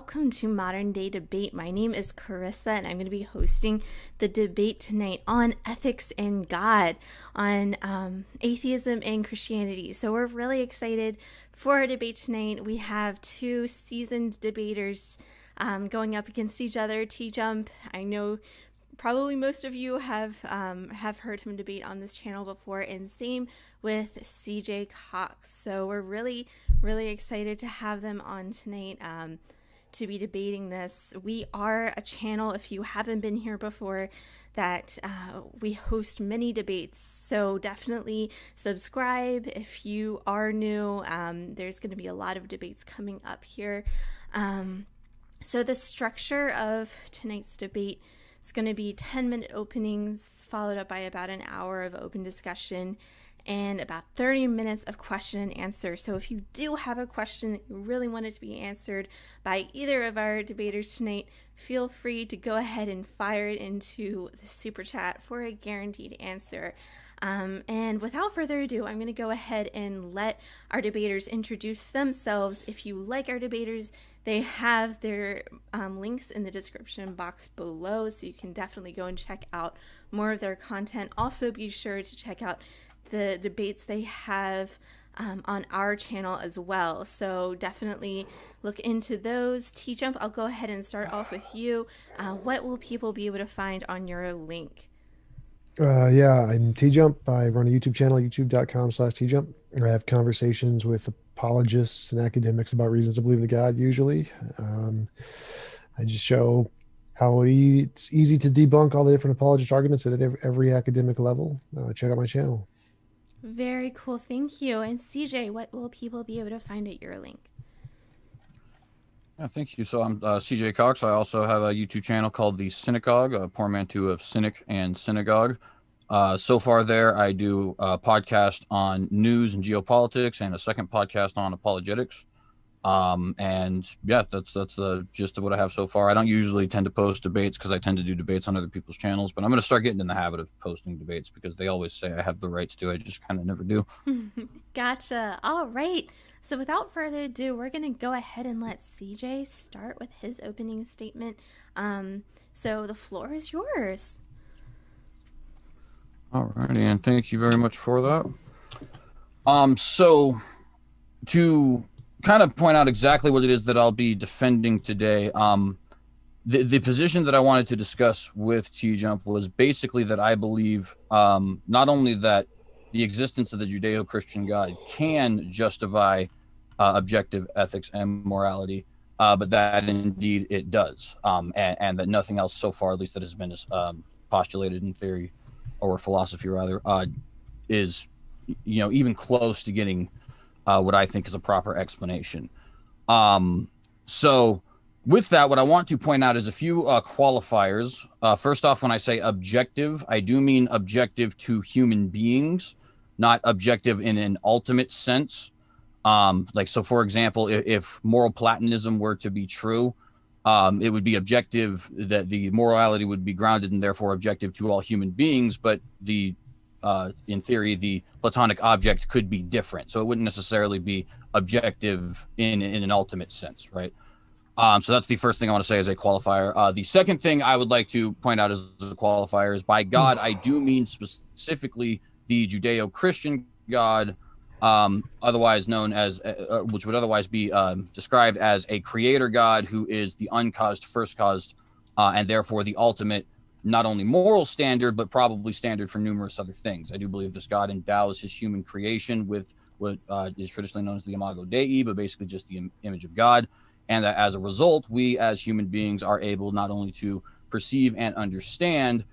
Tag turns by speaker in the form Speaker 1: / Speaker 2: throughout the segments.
Speaker 1: welcome to Modern Day Debate. My name is Carissa, and I'm going to be hosting the debate tonight on ethics and God, on atheism and Christianity. So we're really excited for our debate tonight. We have two seasoned debaters going up against each other. TJump, I know probably most of you have heard him debate on this channel before, and same with CJ Cox. So we're really excited to have them on tonight to be debating this. We are a channel, if you haven't been here before, that we host many debates. So definitely subscribe if you are new. There's going to be a lot of debates coming up here. So the structure of tonight's debate is going to be 10-minute openings, followed up by about an hour of open discussion, and about 30 minutes of question and answer. So if you do have a question that you really want it to be answered by either of our debaters tonight, feel free to go ahead and fire it into the super chat for a guaranteed answer. And without further ado, I'm going to go ahead and let our debaters introduce themselves. If you like our debaters, they have their links in the description box below, so you can definitely go and check out more of their content. Also, be sure to check out the debates they have on our channel as well. So definitely look into those. TJump, I'll go ahead and start off with you. What will people be able to find on your link?
Speaker 2: I'm TJump. I run a YouTube channel, youtube.com/TJump. I have conversations with apologists and academics about reasons to believe in God, usually. I just show how it's easy to debunk all the different apologist arguments at every academic level. Check out my channel.
Speaker 1: Very cool. Thank you. And CJ, what will people be able to find at your link?
Speaker 3: Yeah, thank you. So I'm CJ Cox. I also have a YouTube channel called The Synagogue, a portmanteau of cynic and synagogue. So far there, I do a podcast on news and geopolitics and a second podcast on apologetics. And yeah, that's the gist of what I have so far. I don't usually tend to post debates because I tend to do debates on other people's channels, but I'm going to start getting in the habit of posting debates because they always say I have the rights to. I just kind of never do.
Speaker 1: Gotcha. All right. So without further ado, we're going to go ahead and let CJ start with his opening statement. So the floor is yours.
Speaker 3: All righty, and thank you very much for that. So to kind of point out exactly what it is that I'll be defending today, the position that I wanted to discuss with TJump was basically that I believe not only that the existence of the Judeo-Christian God can justify objective ethics and morality, but that indeed it does, and that nothing else so far, at least that has been postulated in theory or philosophy rather, is even close to getting what I think is a proper explanation. So with that, what I want to point out is a few qualifiers. First off, when I say objective, I do mean objective to human beings, not objective in an ultimate sense. So for example, if moral Platonism were to be true, it would be objective, that the morality would be grounded and therefore objective to all human beings, but in theory, the Platonic object could be different. So it wouldn't necessarily be objective in an ultimate sense, right? So that's the first thing I want to say as a qualifier. The second thing I would like to point out as a qualifier is by God, I do mean specifically the Judeo-Christian God, otherwise known as, which would otherwise be described as a creator God who is the uncaused, first caused, and therefore the ultimate not only moral standard, but probably standard for numerous other things. I do believe this God endows his human creation with what is traditionally known as the imago Dei, but basically just the image of God. And that as a result, we as human beings are able not only to perceive and understand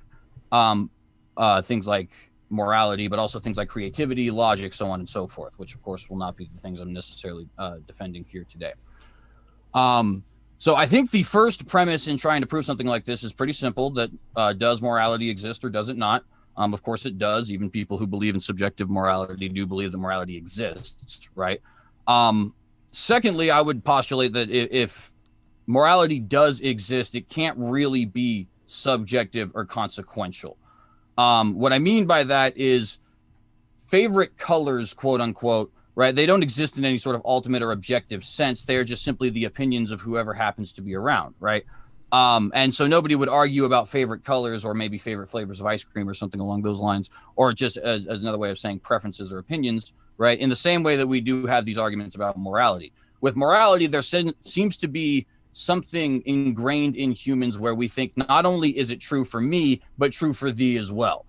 Speaker 3: things like morality, but also things like creativity, logic, so on and so forth, which of course will not be the things I'm necessarily defending here today. So I think the first premise in trying to prove something like this is pretty simple, that does morality exist or does it not? Of course it does. Even people who believe in subjective morality do believe that morality exists, right? Secondly, I would postulate that if morality does exist, it can't really be subjective or consequential. What I mean by that is favorite colors, quote unquote, right? They don't exist in any sort of ultimate or objective sense. They are just simply the opinions of whoever happens to be around, right? And so nobody would argue about favorite colors or maybe favorite flavors of ice cream or something along those lines, or just as another way of saying preferences or opinions, right? In the same way that we do have these arguments about morality. With morality, there seems to be something ingrained in humans where we think not only is it true for me, but true for thee as well.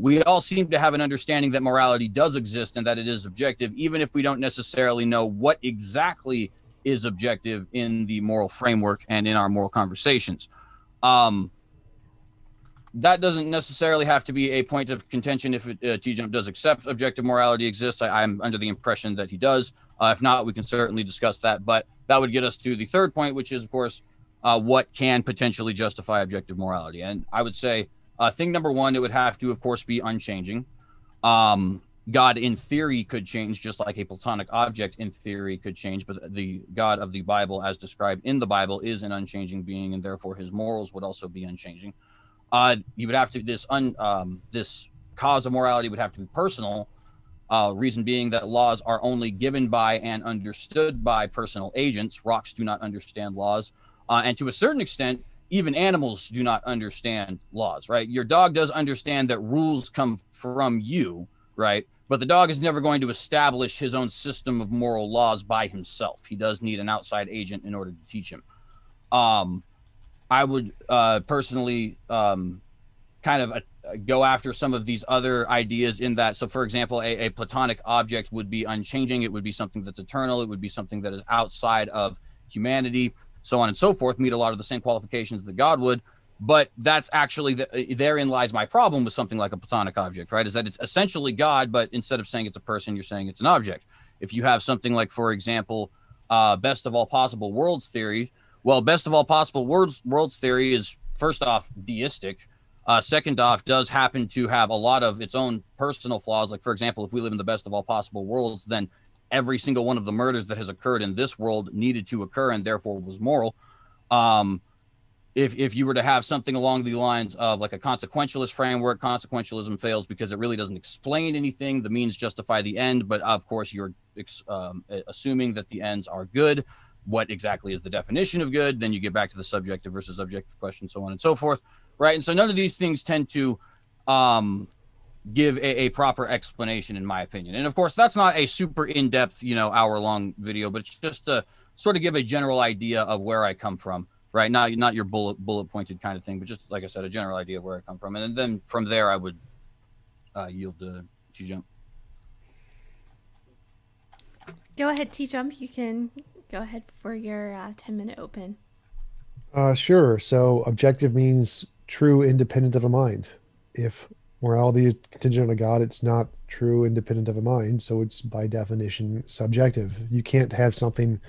Speaker 3: We all seem to have an understanding that morality does exist and that it is objective, even if we don't necessarily know what exactly is objective in the moral framework and in our moral conversations. That doesn't necessarily have to be a point of contention if TJump does accept objective morality exists. I'm under the impression that he does. If not, we can certainly discuss that. But that would get us to the third point, which is, of course, what can potentially justify objective morality. And I would say thing number one, it would have to, of course, be unchanging. God, in theory, could change, just like a platonic object in theory could change. But the God of the Bible, as described in the Bible, is an unchanging being, and therefore his morals would also be unchanging. You would have to, this cause of morality would have to be personal. Reason being that laws are only given by and understood by personal agents. Rocks do not understand laws. And to a certain extent, even animals do not understand laws, right? Your dog does understand that rules come from you, right? But the dog is never going to establish his own system of moral laws by himself. He does need an outside agent in order to teach him. I would personally kind of go after some of these other ideas in that. So, for example, a platonic object would be unchanging. It would be something that's eternal. It would be something that is outside of humanity, so on and so forth, meet a lot of the same qualifications that God would. But that's actually, therein lies my problem with something like a platonic object, right? Is that it's essentially God, but instead of saying it's a person, you're saying it's an object. If you have something like, for example, best of all possible worlds theory, well, best of all possible worlds theory is, first off, deistic. Second off, does happen to have a lot of its own personal flaws. Like, for example, if we live in the best of all possible worlds, then every single one of the murders that has occurred in this world needed to occur and therefore was moral. If you were to have something along the lines of like a consequentialist framework, consequentialism fails because it really doesn't explain anything. The means justify the end, but of course you're assuming that the ends are good. What exactly is the definition of good? Then you get back to the subjective versus objective question, so on and so forth, right? And so none of these things tend to give a proper explanation, in my opinion. And of course, that's not a super in-depth, hour-long video, but it's just to sort of give a general idea of where I come from, right? Not your bullet-pointed kind of thing, but just, like I said, a general idea of where I come from. And then from there, I would yield to TJump.
Speaker 1: Go ahead, TJump. You can go ahead for your 10-minute open.
Speaker 2: Sure. So objective means true, independent of a mind. If morality is contingent on a God, it's not true, independent of a mind. So it's by definition subjective. You can't have something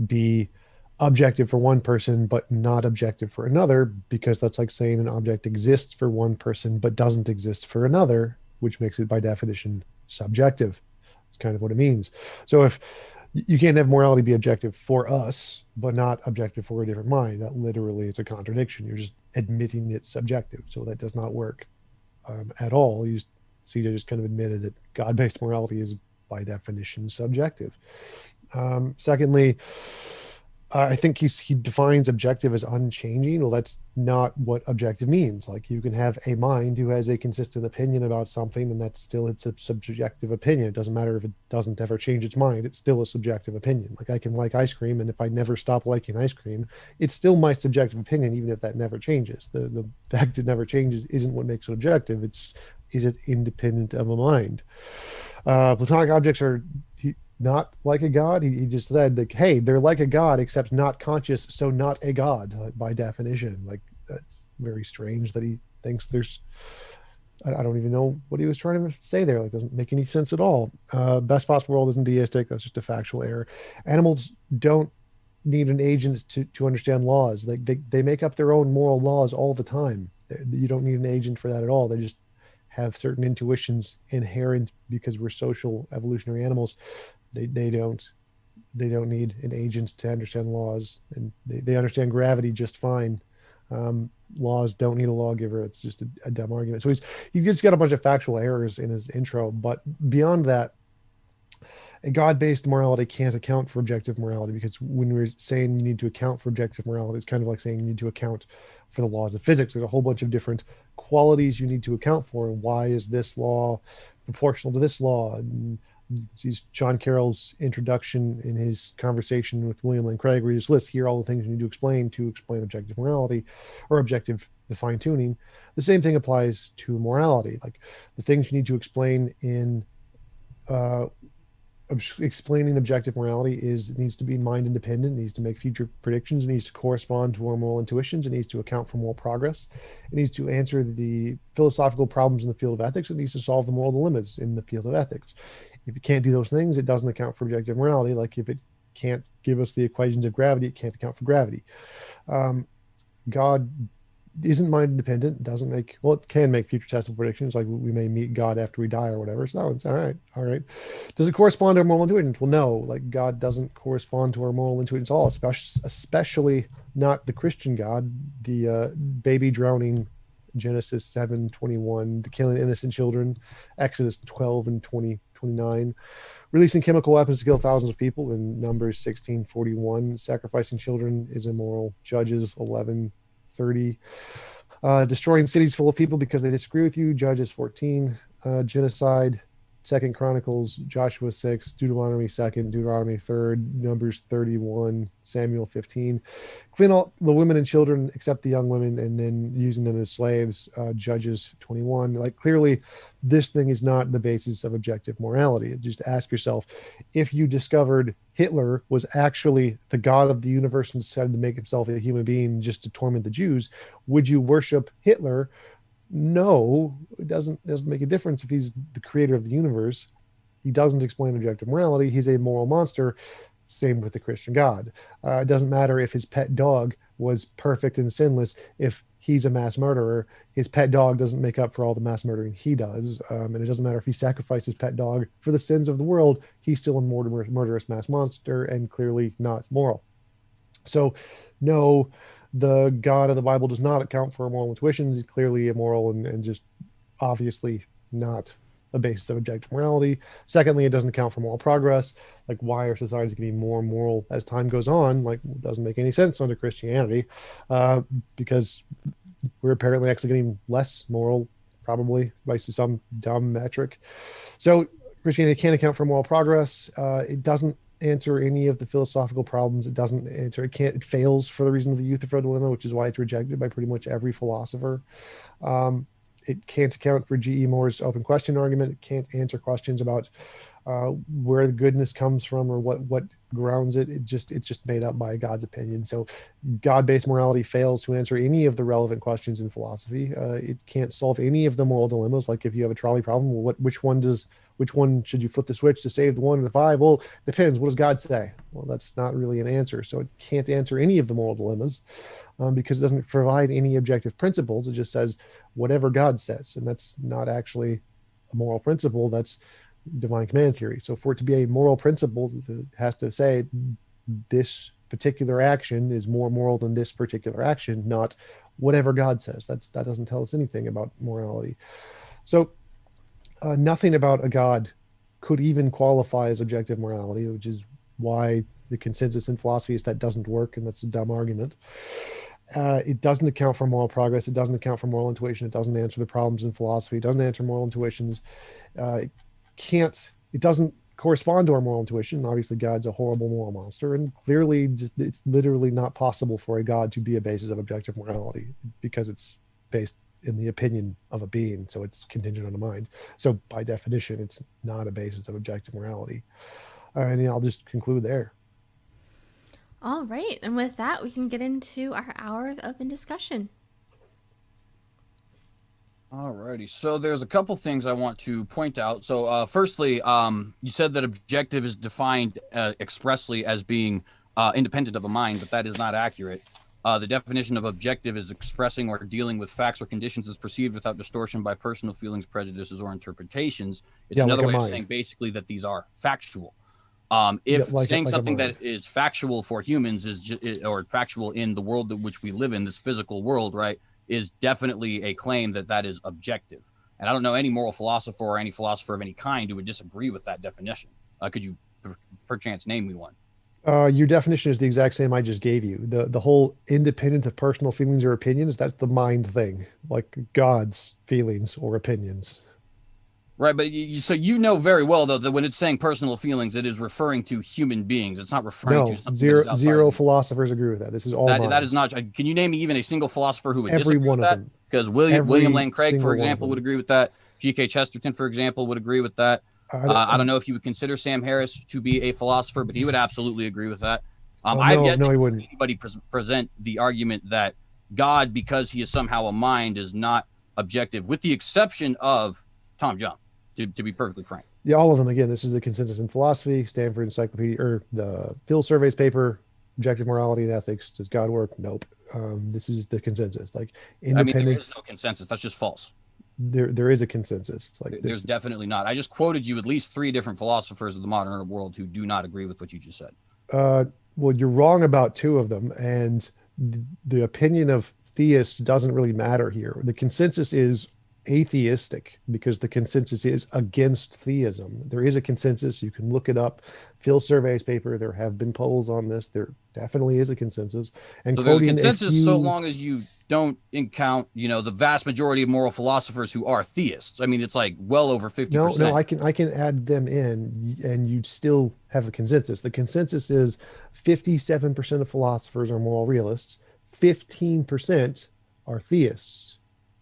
Speaker 2: be objective for one person, but not objective for another, because that's like saying an object exists for one person, but doesn't exist for another, which makes it by definition subjective. It's kind of what it means. So if you can't have morality be objective for us, but not objective for a different mind, that literally it's a contradiction. You're just admitting it's subjective. So that does not work at all. CJ just kind of admitted that God-based morality is by definition subjective. Secondly, I think he defines objective as unchanging. Well, that's not what objective means. Like, you can have a mind who has a consistent opinion about something, and that's still, it's a subjective opinion. It doesn't matter if it doesn't ever change its mind. It's still a subjective opinion. Like, I can like ice cream, and if I never stop liking ice cream, it's still my subjective opinion, even if that never changes. The fact it never changes isn't what makes it objective. Is it independent of a mind? Platonic objects are not like a god. He just said, like, hey, they're like a god except not conscious, so not a god by definition. Like, that's very strange that he thinks there's, I don't even know what he was trying to say there. Like, doesn't make any sense at all. Best possible world isn't deistic. That's just a factual error. Animals don't need an agent to understand laws. They make up their own moral laws all the time. You don't need an agent for that at all. They just have certain intuitions inherent because we're social evolutionary animals. They don't need an agent to understand laws, and they understand gravity just fine. Laws don't need a lawgiver. It's just a dumb argument. So he's just got a bunch of factual errors in his intro. But beyond that, A God-based morality can't account for objective morality, because when we're saying you need to account for objective morality, it's kind of like saying you need to account for the laws of physics. There's a whole bunch of different qualities you need to account for. And why is this law proportional to this law? And John Carroll's introduction in his conversation with William Lane Craig, where he just lists here all the things you need to explain objective morality or objective the fine tuning. The same thing applies to morality. Like the things you need to explain in uh, explaining objective morality is it needs to be mind independent, it needs to make future predictions, it needs to correspond to our moral intuitions, it needs to account for moral progress, it needs to answer the philosophical problems in the field of ethics, it needs to solve the moral dilemmas in the field of ethics. If it can't do those things, it doesn't account for objective morality. Like if it can't give us the equations of gravity, it can't account for gravity. God isn't mind independent, doesn't make, well, it can make future testable predictions, like we may meet God after we die or whatever. So it's all right. Does it correspond to our moral intuitions? Well, no, like God doesn't correspond to our moral intuitions at all, especially not the Christian God, the baby drowning, Genesis 7:21, the killing innocent children, Exodus 12 and 29, releasing chemical weapons to kill thousands of people in Numbers 16:41, sacrificing children is immoral, Judges 11:30, destroying cities full of people because they disagree with you, Judges 14, genocide, 2 Chronicles, Joshua 6, Deuteronomy 2nd, Deuteronomy 3rd, Numbers 31, Samuel 15. Clean all the women and children except the young women, and then using them as slaves, Judges 21. Like clearly, this thing is not the basis of objective morality. Just ask yourself, if you discovered Hitler was actually the god of the universe and decided to make himself a human being just to torment the Jews, would you worship Hitler? No, it doesn't make a difference if he's the creator of the universe. He doesn't explain objective morality. He's a moral monster. Same with the Christian God. It doesn't matter if his pet dog was perfect and sinless. If he's a mass murderer, his pet dog doesn't make up for all the mass murdering he does. And it doesn't matter if he sacrificed his pet dog for the sins of the world. He's still a murderous mass monster and clearly not moral. So, no, the God of the Bible does not account for moral intuitions. He's clearly immoral and just obviously not a basis of objective morality. Secondly, it doesn't account for moral progress. Like, why are societies getting more moral as time goes on? Like, it doesn't make any sense under Christianity, because we're apparently actually getting less moral, probably by some dumb metric. So Christianity can't account for moral progress. It doesn't answer any of the philosophical problems. It doesn't answer, it fails for the reason of the Euthyphro dilemma, which is why it's rejected by pretty much every philosopher. It can't account for G.E. Moore's open question argument. It can't answer questions about where the goodness comes from or what grounds it. It's just made up by God's opinion. So God-based morality fails to answer any of the relevant questions in philosophy. It can't solve any of the moral dilemmas. Like if you have a trolley problem, well, which one should you flip the switch to save the 1 and the 5? Well, depends. What does God say? Well, that's not really an answer. So it can't answer any of the moral dilemmas, because it doesn't provide any objective principles. It just says whatever God says, and that's not actually a moral principle. That's divine command theory. So for it to be a moral principle, it has to say this particular action is more moral than this particular action, not whatever God says. That doesn't tell us anything about morality. So nothing about a God could even qualify as objective morality, which is why the consensus in philosophy is that doesn't work, and that's a dumb argument. It doesn't account for moral progress. It doesn't account for moral intuition. It doesn't answer the problems in philosophy. It doesn't answer moral intuitions. It doesn't correspond to our moral intuition. Obviously, God's a horrible moral monster, and clearly it's literally not possible for a God to be a basis of objective morality, because it's based in the opinion of a being, so it's contingent on the mind. So by definition, it's not a basis of objective morality. And I'll just conclude there.
Speaker 1: All right. And with that, we can get into our hour of open discussion.
Speaker 3: Alrighty. So there's a couple things I want to point out. So firstly, you said that objective is defined expressly as being independent of a mind, but that is not accurate. The definition of objective is expressing or dealing with facts or conditions as perceived without distortion by personal feelings, prejudices, or interpretations. It's another way of saying basically that these are factual. If saying something that is factual for humans or factual in the world in which we live in, this physical world, right, is definitely a claim that is objective. And I don't know any moral philosopher or any philosopher of any kind who would disagree with that definition. Could you perchance name me one.
Speaker 2: Your definition is the exact same I just gave you. The whole independent of personal feelings or opinions, that's the mind thing, like God's feelings or opinions.
Speaker 3: Right, but so you know very well though that when it's saying personal feelings, it is referring to human beings. It's not referring to
Speaker 2: No,
Speaker 3: something that
Speaker 2: zero
Speaker 3: is outside
Speaker 2: zero
Speaker 3: of you.
Speaker 2: philosophers agree with that. This is all
Speaker 3: That is
Speaker 2: minds.
Speaker 3: not. Can you name me even a single philosopher who would
Speaker 2: Every
Speaker 3: disagree
Speaker 2: one
Speaker 3: with
Speaker 2: of
Speaker 3: that?
Speaker 2: them.
Speaker 3: Because William
Speaker 2: Every
Speaker 3: Lane Craig, for
Speaker 2: single one of
Speaker 3: example, would
Speaker 2: them.
Speaker 3: agree with that. G.K. Chesterton, for example, would agree with that. I don't know if you would consider Sam Harris to be a philosopher, but he would absolutely agree with that. I've
Speaker 2: No,
Speaker 3: yet to
Speaker 2: he
Speaker 3: hear
Speaker 2: wouldn't.
Speaker 3: anybody present the argument that God, because he is somehow a mind, is not objective, with the exception of TJump, to be perfectly frank.
Speaker 2: Yeah, all of them. Again, this is the consensus in philosophy, Stanford Encyclopedia, or the Phil Surveys paper, Objective Morality and Ethics. Does God work? Nope. This is the consensus. Like
Speaker 3: I mean, there is
Speaker 2: independence,
Speaker 3: no consensus. That's just false.
Speaker 2: there is a consensus. Like
Speaker 3: There's
Speaker 2: this.
Speaker 3: definitely not. I just quoted you at least 3 different philosophers of the modern world who do not agree with what you just said.
Speaker 2: Well, you're wrong about 2 of them, and the opinion of theists doesn't really matter here. The consensus is atheistic because the consensus is against theism. There is a consensus. You can look it up. Phil Survey's paper. There have been polls on this. There definitely is a consensus. And
Speaker 3: So there's a
Speaker 2: quoting
Speaker 3: consensus so long as you don't count, the vast majority of moral philosophers who are theists. I mean, it's like well over 50%.
Speaker 2: No, I can add them in, and you'd still have a consensus. The consensus is 57% of philosophers are moral realists, 15% are theists.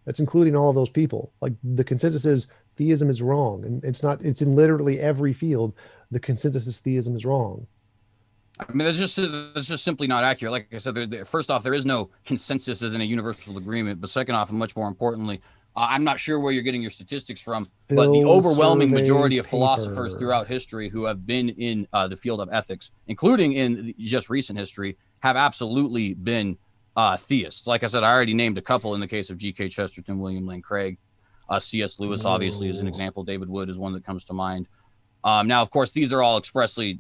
Speaker 2: That's including all of those people. Like the consensus is theism is wrong, and it's not. It's in literally every field. The consensus is theism is wrong.
Speaker 3: I mean, that's just simply not accurate. Like I said, first off, there is no consensus as in a universal agreement. But second off, and much more importantly, I'm not sure where you're getting your statistics from, but the overwhelming majority of philosophers throughout history who have been in the field of ethics, including in just recent history, have absolutely been theists. Like I said, I already named a couple in the case of G.K. Chesterton, William Lane Craig, C.S. Lewis, obviously, is an example. David Wood is one that comes to mind. Now, of course, these are all expressly,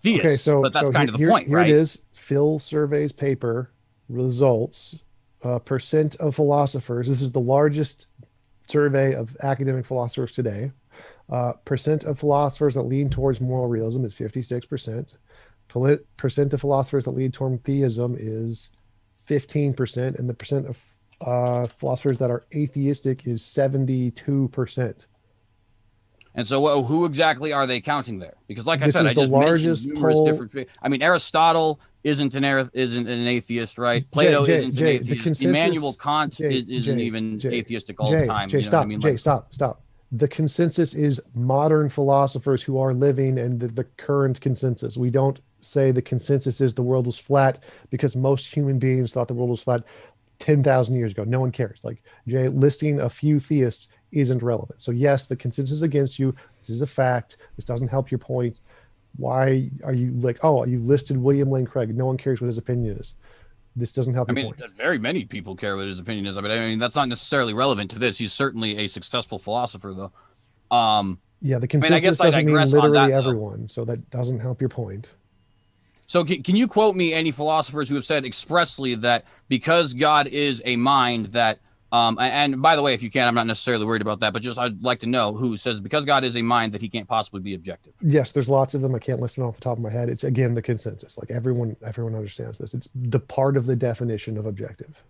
Speaker 3: theists, but that's kind of the point, right?
Speaker 2: Here it is. Phil Survey's paper results, percent of philosophers. This is the largest survey of academic philosophers today. Percent of philosophers that lean towards moral realism is 56%. Percent of philosophers that lean toward theism is 15%, and the percent of philosophers that are atheistic is 72%.
Speaker 3: And so who exactly are they counting there? Because like I said, I just
Speaker 2: mentioned
Speaker 3: numerous different. I mean, Aristotle isn't an atheist, right? Plato isn't an atheist. Immanuel Kant isn't even atheistic all the time.
Speaker 2: Stop. The consensus is modern philosophers who are living, and the current consensus. We don't say the consensus is the world was flat because most human beings thought the world was flat 10,000 years ago. No one cares. Like Jay, listing a few theists isn't relevant. So yes, the consensus is against you. This is a fact. This doesn't help your point. Why are you like, oh, you listed William Lane Craig? No one cares what his opinion is. This doesn't help your point.
Speaker 3: Very many people care what his opinion is. I mean, that's not necessarily relevant to this. He's certainly a successful philosopher, though.
Speaker 2: Yeah, the consensus doesn't mean literally everyone, so that doesn't help your point.
Speaker 3: So can you quote me any philosophers who have said expressly that because God is a mind that, and by the way, if you can, I'm not necessarily worried about that, but just I'd like to know who says because God is a mind that he can't possibly be objective.
Speaker 2: Yes, there's lots of them. I can't list them off the top of my head. It's again the consensus. Like everyone understands this. It's the part of the definition of objective.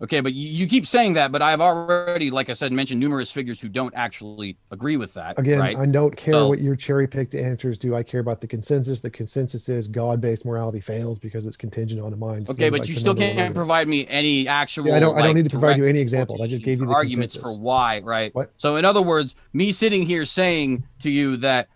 Speaker 3: Okay, but you keep saying that, but I've already, like I said, mentioned numerous figures who don't actually agree with that.
Speaker 2: Again,
Speaker 3: right?
Speaker 2: I don't care what your cherry-picked answers do. I care about the consensus. The consensus is God-based morality fails because it's contingent on a mind.
Speaker 3: Okay, but you still can't provide me any actual.
Speaker 2: Yeah, I don't need to provide you any examples. I just gave you the
Speaker 3: arguments
Speaker 2: consensus.
Speaker 3: For why, right?
Speaker 2: What?
Speaker 3: So, in other words, me sitting here saying to you that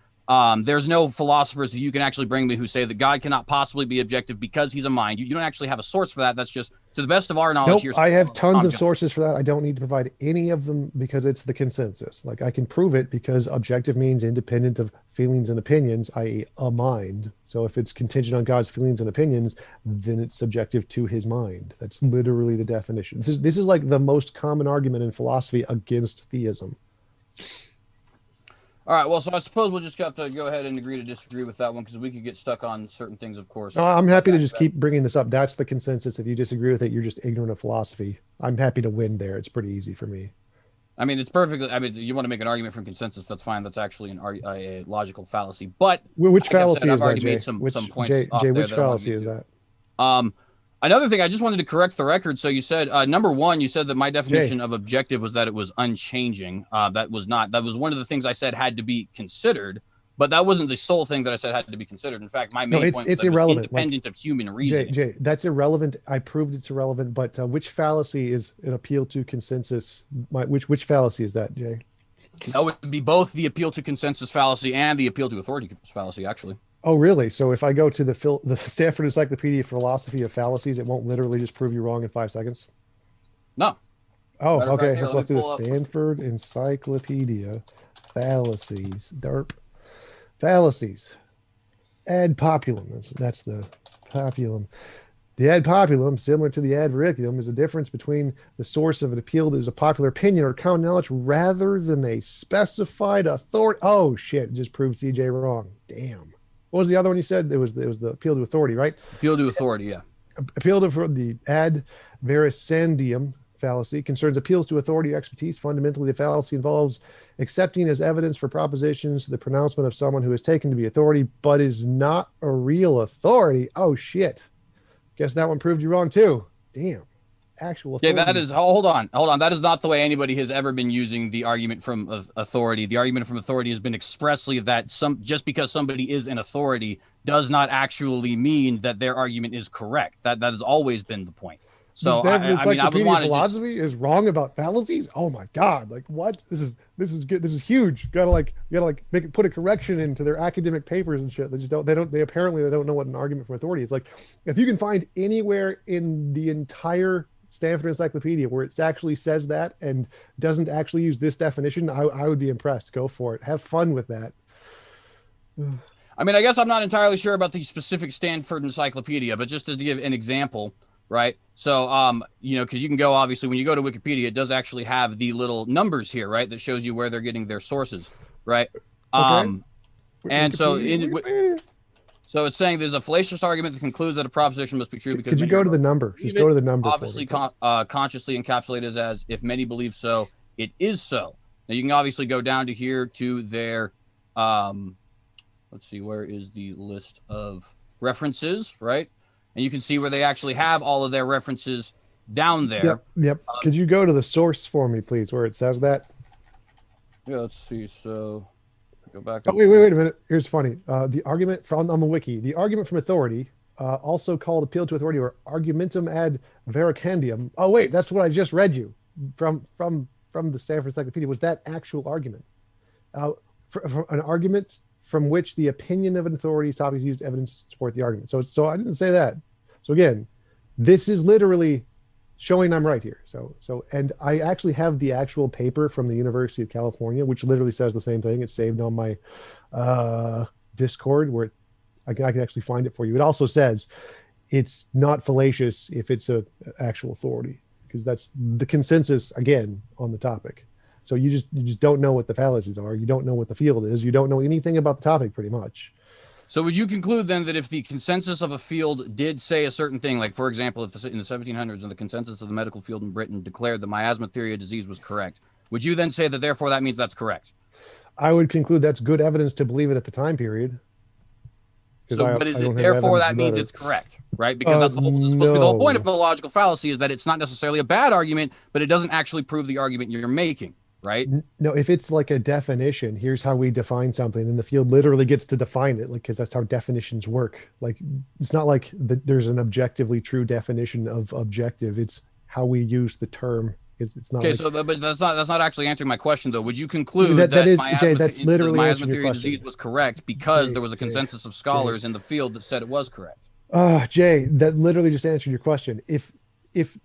Speaker 3: there's no philosophers that you can actually bring me who say that God cannot possibly be objective because he's a mind. You don't actually have a source for that. That's just to the best of our knowledge.
Speaker 2: Nope, I have tons of sources for that. I don't need to provide any of them because it's the consensus. Like I can prove it because objective means independent of feelings and opinions, i.e. a mind. So if it's contingent on God's feelings and opinions, then it's subjective to his mind. That's literally the definition. This is like the most common argument in philosophy against theism.
Speaker 3: All right, well, so I suppose we'll just have to go ahead and agree to disagree with that one because we could get stuck on certain things, of course.
Speaker 2: No, I'm happy to just keep bringing this up. That's the consensus. If you disagree with it, you're just ignorant of philosophy. I'm happy to win there. It's pretty easy for me.
Speaker 3: I mean, it's perfectly. I mean, you want to make an argument from consensus, that's fine. That's actually a logical fallacy. But
Speaker 2: Which
Speaker 3: like I've
Speaker 2: fallacy
Speaker 3: said,
Speaker 2: is
Speaker 3: I've already
Speaker 2: that, Jay?
Speaker 3: made some points
Speaker 2: Jay,
Speaker 3: off
Speaker 2: Jay,
Speaker 3: there
Speaker 2: which
Speaker 3: that I want to
Speaker 2: fallacy
Speaker 3: get
Speaker 2: is
Speaker 3: to.
Speaker 2: that?
Speaker 3: Another thing, I just wanted to correct the record. So you said number one, you said that my definition
Speaker 2: Jay.
Speaker 3: of objective was that it was unchanging. That was not. That was one of the things I said had to be considered, but that wasn't the sole thing that I said had to be considered. In fact, my
Speaker 2: No,
Speaker 3: main point was
Speaker 2: it's
Speaker 3: that it was
Speaker 2: irrelevant.
Speaker 3: independent of human
Speaker 2: Jay,
Speaker 3: reasoning.
Speaker 2: Jay, that's irrelevant. I proved it's irrelevant. But which fallacy is an appeal to consensus? Which fallacy is that, Jay?
Speaker 3: That would be both the appeal to consensus fallacy and the appeal to authority fallacy, actually.
Speaker 2: Oh, really? So if I go to the Stanford Encyclopedia Philosophy of Fallacies, it won't literally just prove you wrong in 5 seconds?
Speaker 3: No.
Speaker 2: Oh,
Speaker 3: Matter of
Speaker 2: okay.
Speaker 3: fact, here,
Speaker 2: So let's do the
Speaker 3: pull up-
Speaker 2: Stanford Encyclopedia Fallacies. Derp. Fallacies. Ad populum. That's the populum. The ad populum, similar to the ad vericulatum, is a difference between the source of an appeal that is a popular opinion or common knowledge rather than a specified authority. Oh, shit. Just proved CJ wrong. Damn. What was the other one you said? It was the appeal to authority, right?
Speaker 3: Appeal to authority, yeah.
Speaker 2: Appeal to the ad vericendium fallacy concerns appeals to authority or expertise. Fundamentally, the fallacy involves accepting as evidence for propositions the pronouncement of someone who is taken to be authority but is not a real authority. Oh, shit. Guess that one proved you wrong, too. Damn. Actual authority.
Speaker 3: Yeah, that is. Hold on. That is not the way anybody has ever been using the argument from authority. The argument from authority has been expressly that just because somebody is an authority does not actually mean that their argument is correct. That has always been the point. So
Speaker 2: the Stanford
Speaker 3: I mean, I would want to
Speaker 2: philosophy is wrong about fallacies. Oh my god! Like what? This is good. This is huge. Gotta put a correction into their academic papers and shit. They apparently don't know what an argument for authority is. Like, if you can find anywhere in the entire Stanford Encyclopedia where it actually says that and doesn't actually use this definition, I would be impressed. Go for it. Have fun with that.
Speaker 3: I mean, I guess I'm not entirely sure about the specific Stanford Encyclopedia, but just to give an example, right? So, because you can go, obviously, when you go to Wikipedia, it does actually have the little numbers here, right? That shows you where they're getting their sources, right?
Speaker 2: Okay.
Speaker 3: And so so it's saying there's a fallacious argument that concludes that a proposition must be true because
Speaker 2: could you go to the number? Just go to the number.
Speaker 3: Obviously, consciously encapsulated as if many believe so, it is so. Now you can obviously go down to here to their, let's see, where is the list of references, right? And you can see where they actually have all of their references down there.
Speaker 2: Yep. Could you go to the source for me, please, where it says that?
Speaker 3: Yeah, let's see. So go back.
Speaker 2: Oh, wait a minute. Here's funny. The argument from on the wiki, the argument from authority, also called appeal to authority or argumentum ad vericandium. Oh, wait, that's what I just read you from the Stanford Encyclopedia. Was that actual argument? For an argument from which the opinion of an authority's topic used evidence to support the argument. So I didn't say that. So again, this is literally showing I'm right here. And I actually have the actual paper from the University of California, which literally says the same thing. It's saved on my Discord where I can actually find it for you. It also says it's not fallacious if it's a actual authority, because that's the consensus again on the topic. So you just don't know what the fallacies are. You don't know what the field is. You don't know anything about the topic pretty much.
Speaker 3: So would you conclude then that if the consensus of a field did say a certain thing, like for example, if in the 1700s and the consensus of the medical field in Britain declared the miasma theory of disease was correct, would you then say that therefore that means that's correct?
Speaker 2: I would conclude that's good evidence to believe it at the time period.
Speaker 3: So, but is it therefore that means it's correct, right? Because that's supposed to be the whole point of a logical fallacy, is that it's not necessarily a bad argument, but it doesn't actually prove the argument you're making. Right?
Speaker 2: No, if it's like a definition, here's how we define something, then the field literally gets to define it, like, because that's how definitions work. Like, it's not like there's an objectively true definition of objective. It's how we use the term. It's not.
Speaker 3: Okay,
Speaker 2: like,
Speaker 3: but that's not actually answering my question though. Would you conclude
Speaker 2: that is,
Speaker 3: miasma,
Speaker 2: Jay, that's literally
Speaker 3: the miasma
Speaker 2: answering your
Speaker 3: theory of
Speaker 2: question.
Speaker 3: disease was correct because there was a consensus of scholars in the field that said it was correct?
Speaker 2: Jay, that literally just answered your question. If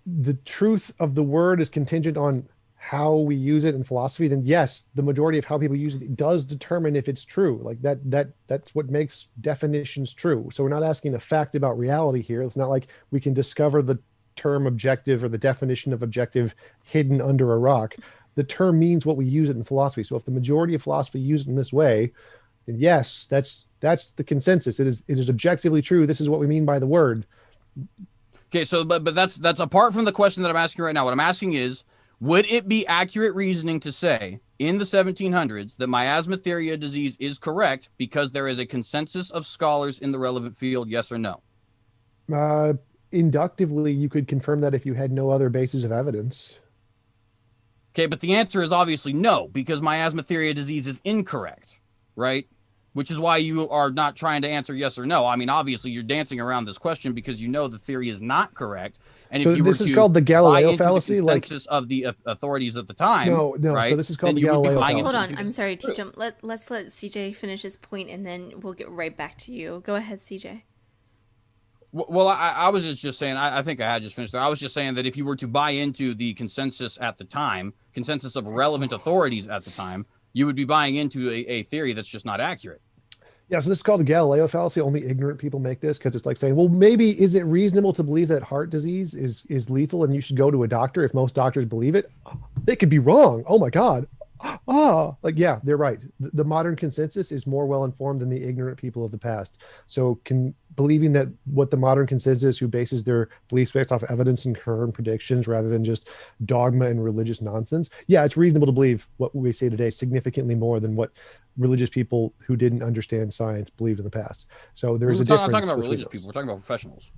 Speaker 2: the truth of the word is contingent on how we use it in philosophy, then yes, the majority of how people use it does determine if it's true. Like that's what makes definitions true. So we're not asking a fact about reality here. It's not like we can discover the term objective or the definition of objective hidden under a rock. The term means what we use it in philosophy. So if the majority of philosophy use it in this way, then yes, that's the consensus. It is objectively true. This is what we mean by the word.
Speaker 3: Okay, so but that's apart from the question that I'm asking right now. What I'm asking is, Would it be accurate reasoning to say in the 1700s that miasmatheria disease is correct because there is a consensus of scholars in the relevant field? Yes or no?
Speaker 2: Inductively, you could confirm that if you had no other basis of evidence.
Speaker 3: Okay, but the answer is obviously no, because miasmatheria disease is incorrect, right? Which is why you are not trying to answer yes or no. I mean, obviously, you're dancing around this question because you know the theory is not correct. And if
Speaker 2: So
Speaker 3: you were
Speaker 2: this is
Speaker 3: to
Speaker 2: called the
Speaker 3: buy
Speaker 2: Galileo
Speaker 3: into
Speaker 2: fallacy,
Speaker 3: the consensus of the authorities at the time,
Speaker 2: no.
Speaker 3: right?
Speaker 2: So this is called
Speaker 3: then
Speaker 2: the
Speaker 3: you would be
Speaker 2: Galileo
Speaker 3: buying into
Speaker 2: fallacy.
Speaker 1: Hold on.
Speaker 3: something
Speaker 1: I'm sorry,
Speaker 3: true.
Speaker 1: TJump. Let's let CJ finish his point, and then we'll get right back to you. Go ahead, CJ.
Speaker 3: Well, I was just saying, I think I had just finished there. I was just saying that if you were to buy into the consensus at the time, consensus of relevant authorities at the time, you would be buying into a theory that's just not accurate.
Speaker 2: Yeah, so this is called the Galileo fallacy. Only ignorant people make this because it's like saying, well, maybe is it reasonable to believe that heart disease is lethal and you should go to a doctor if most doctors believe it? They could be wrong. Oh my God. Like, yeah, they're right. The modern consensus is more well informed than the ignorant people of the past. So believing that what the modern consensus, who bases their beliefs based off evidence and current predictions rather than just dogma and religious nonsense, yeah, it's reasonable to believe what we say today significantly more than what religious people who didn't understand science believed in the past. So there's a difference.
Speaker 3: I'm talking about
Speaker 2: between
Speaker 3: religious
Speaker 2: those.
Speaker 3: people. We're talking about professionals.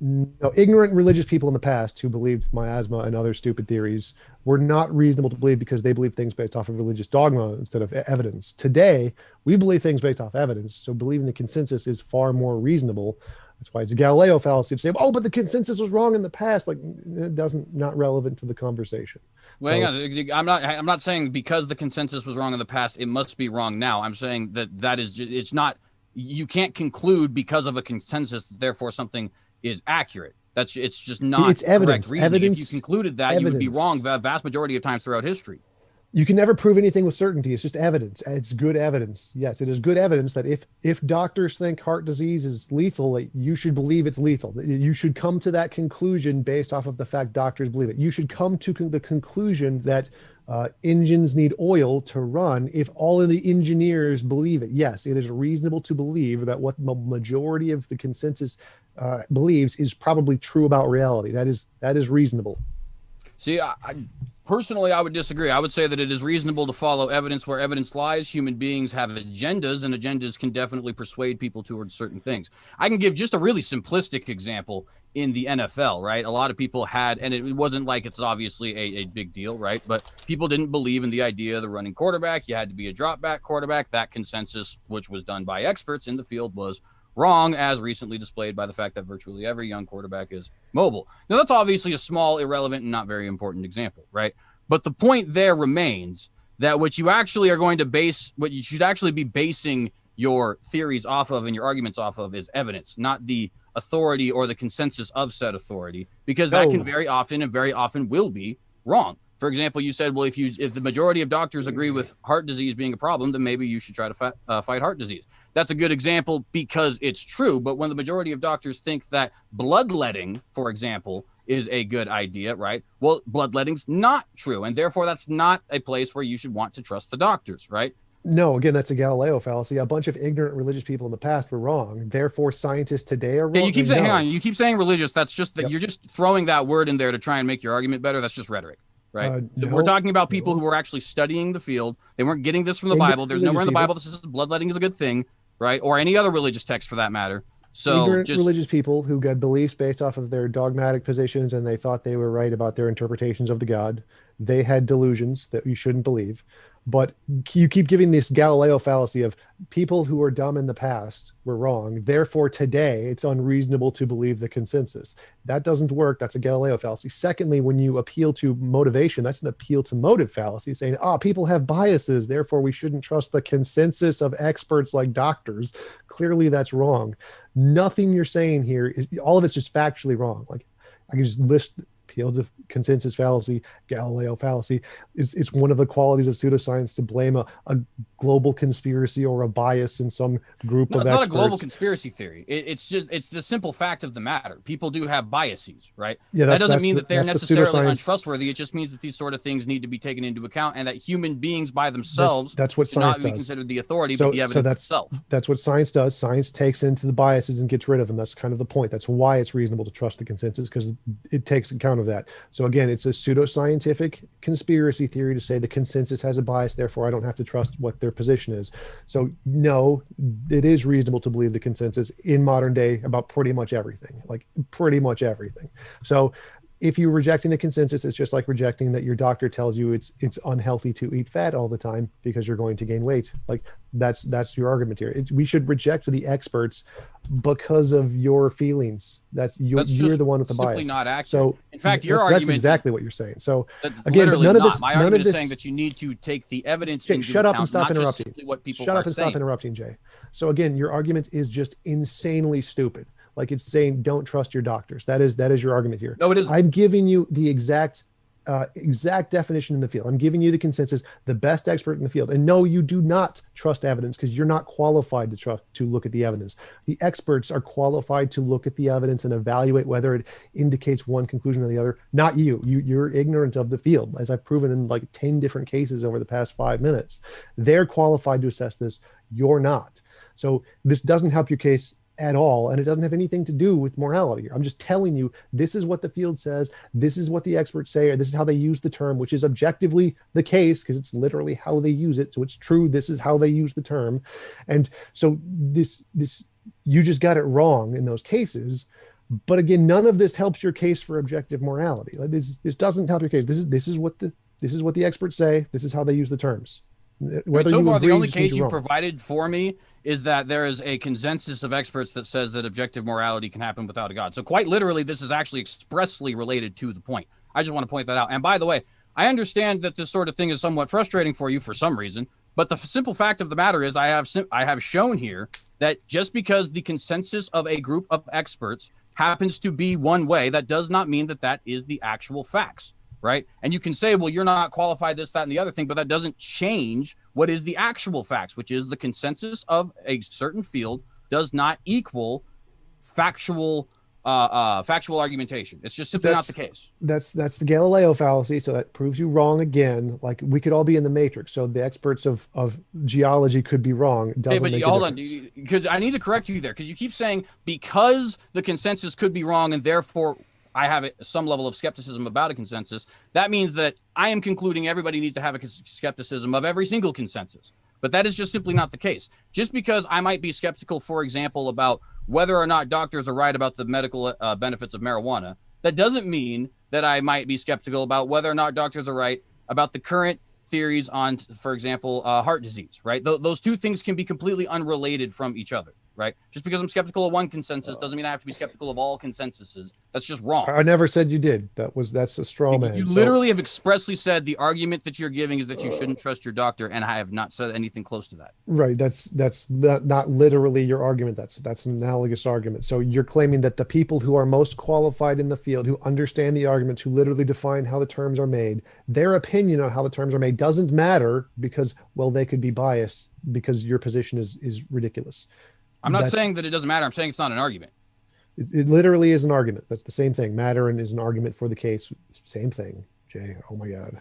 Speaker 2: No, ignorant religious people in the past who believed miasma and other stupid theories were not reasonable to believe because they believed things based off of religious dogma instead of evidence. Today, we believe things based off evidence, so believing the consensus is far more reasonable. That's why it's a Galileo fallacy to say, oh, but the consensus was wrong in the past. Like, it not relevant to the conversation.
Speaker 3: Well, hang on. I'm not saying because the consensus was wrong in the past, it must be wrong now. I'm saying that is just, it's not. You can't conclude because of a consensus that therefore something is accurate. It's just not
Speaker 2: it's evidence.
Speaker 3: Correct reasoning.
Speaker 2: Evidence.
Speaker 3: If you concluded that, you would be wrong the vast majority of times throughout history.
Speaker 2: You can never prove anything with certainty. It's just evidence. It's good evidence. Yes, it is good evidence that if doctors think heart disease is lethal, you should believe it's lethal. You should come to that conclusion based off of the fact doctors believe it. You should come to the conclusion that engines need oil to run if all of the engineers believe it. Yes, it is reasonable to believe that what the majority of the consensus believes is probably true about reality. That is reasonable.
Speaker 3: See, personally, I would disagree. I would say that it is reasonable to follow evidence where evidence lies. Human beings have agendas, and agendas can definitely persuade people towards certain things. I can give just a really simplistic example in the NFL, right? A lot of people had, and it wasn't like it's obviously a big deal, right? But people didn't believe in the idea of the running quarterback. You had to be a drop back quarterback. That consensus, which was done by experts in the field, was wrong, as recently displayed by the fact that virtually every young quarterback is mobile. Now, that's obviously a small, irrelevant, and not very important example, right? But the point there remains that what you actually are going to base, what you should actually be basing your theories off of and your arguments off of is evidence, not the authority or the consensus of said authority, because that can very often will be wrong. For example, you said, well, if the majority of doctors agree with heart disease being a problem, then maybe you should try to fight heart disease. That's a good example because it's true. But when the majority of doctors think that bloodletting, for example, is a good idea, right? Well, bloodletting's not true. And therefore, that's not a place where you should want to trust the doctors, right?
Speaker 2: No, again, that's a Galileo fallacy. A bunch of ignorant religious people in the past were wrong. Therefore, scientists today are wrong.
Speaker 3: Yeah, you keep saying,
Speaker 2: no.
Speaker 3: hang on, you keep saying religious. That's just that You're just throwing that word in there to try and make your argument better. That's just rhetoric. Right. We're talking about people who were actually studying the field. They weren't getting this from the Bible. There's nowhere in the Bible that says bloodletting is a good thing, right? Or any other religious text for that matter. So
Speaker 2: ignorant religious people who got beliefs based off of their dogmatic positions and they thought they were right about their interpretations of the God. They had delusions that you shouldn't believe. But you keep giving this Galileo fallacy of people who were dumb in the past were wrong. Therefore, today it's unreasonable to believe the consensus. That doesn't work. That's a Galileo fallacy. Secondly, when you appeal to motivation, that's an appeal to motive fallacy, saying, people have biases. Therefore, we shouldn't trust the consensus of experts like doctors. Clearly, that's wrong. Nothing you're saying here all of it's just factually wrong. Like I can just list appeal to consensus fallacy, Galileo fallacy. It's one of the qualities of pseudoscience to blame a global conspiracy or a bias in some group of experts.
Speaker 3: It's not a global conspiracy theory. It's the simple fact of the matter. People do have biases, right?
Speaker 2: Yeah,
Speaker 3: that doesn't mean that they're necessarily untrustworthy. It just means that these sort of things need to be taken into account and that human beings by themselves
Speaker 2: that's what science
Speaker 3: not be
Speaker 2: does.
Speaker 3: Considered the authority, but the evidence itself.
Speaker 2: That's what science does. Science takes into the biases and gets rid of them. That's kind of the point. That's why it's reasonable to trust the consensus, because it takes account of of that. So again, it's a pseudoscientific conspiracy theory to say the consensus has a bias, therefore I don't have to trust what their position is. So no, it is reasonable to believe the consensus in modern day about pretty much everything, like pretty much everything. So if you're rejecting the consensus, it's just like rejecting that your doctor tells you it's unhealthy to eat fat all the time because you're going to gain weight. Like that's your argument here. We should reject the experts because of your feelings. You're the one with the bias.
Speaker 3: Not accurate.
Speaker 2: So
Speaker 3: in fact, your argument,
Speaker 2: that's exactly what you're saying. So
Speaker 3: that's
Speaker 2: again,
Speaker 3: literally
Speaker 2: none of
Speaker 3: not.
Speaker 2: this,
Speaker 3: My
Speaker 2: none
Speaker 3: argument
Speaker 2: of this,
Speaker 3: is saying that you need to take the evidence
Speaker 2: Jay,
Speaker 3: into
Speaker 2: shut up
Speaker 3: account,
Speaker 2: and stop
Speaker 3: not
Speaker 2: interrupting.
Speaker 3: just simply what people
Speaker 2: Shut
Speaker 3: are
Speaker 2: up and
Speaker 3: saying.
Speaker 2: stop interrupting, Jay. So again, your argument is just insanely stupid. Like it's saying don't trust your doctors. That is your argument here.
Speaker 3: No, it isn't.
Speaker 2: I'm giving you the exact definition in the field. I'm giving you the consensus, the best expert in the field. And no, you do not trust evidence because you're not qualified to look at the evidence. The experts are qualified to look at the evidence and evaluate whether it indicates one conclusion or the other. Not you. You're ignorant of the field, as I've proven in like 10 different cases over the past 5 minutes. They're qualified to assess this. You're not. So this doesn't help your case at all, and it doesn't have anything to do with morality. I'm just telling you, this is what the field says, this is what the experts say, or this is how they use the term, which is objectively the case because it's literally how they use it. So it's true, this is how they use the term. And so this you just got it wrong in those cases. But again, none of this helps your case for objective morality. Like this doesn't help your case. This is what the experts say, this is how they use the terms.
Speaker 3: Whether so far, the only case you provided for me is that there is a consensus of experts that says that objective morality can happen without a God. So quite literally, this is actually expressly related to the point. I just want to point that out. And by the way, I understand that this sort of thing is somewhat frustrating for you for some reason, but the simple fact of the matter is I have shown here that just because the consensus of a group of experts happens to be one way, that does not mean that that is the actual facts. Right. And you can say, well, you're not qualified, this, that, and the other thing, but that doesn't change what is the actual facts, which is the consensus of a certain field does not equal factual argumentation. It's just simply not the case.
Speaker 2: That's the Galileo fallacy. So that proves you wrong again. Like we could all be in the matrix. So the experts of geology could be wrong. It doesn't make
Speaker 3: hold on, because I need to correct you there, because you keep saying because the consensus could be wrong and therefore I have some level of skepticism about a consensus. That means that I am concluding everybody needs to have a skepticism of every single consensus. But that is just simply not the case. Just because I might be skeptical, for example, about whether or not doctors are right about the medical benefits of marijuana, that doesn't mean that I might be skeptical about whether or not doctors are right about the current theories on, for example, heart disease, right? Those two things can be completely unrelated from each other. Right? Just because I'm skeptical of one consensus doesn't mean I have to be skeptical of all consensuses. That's just wrong.
Speaker 2: I never said you did. That's a straw man.
Speaker 3: You literally have expressly said the argument that you're giving is that you shouldn't trust your doctor, and I have not said anything close to that.
Speaker 2: Right. That's not literally your argument. That's an analogous argument. So you're claiming that the people who are most qualified in the field, who understand the arguments, who literally define how the terms are made, their opinion on how the terms are made doesn't matter because, well, they could be biased because your position is ridiculous.
Speaker 3: I'm not saying that it doesn't matter. I'm saying it's not an argument.
Speaker 2: It literally is an argument. That's the same thing. Matter and is an argument for the case. Same thing, Jay. Oh my God.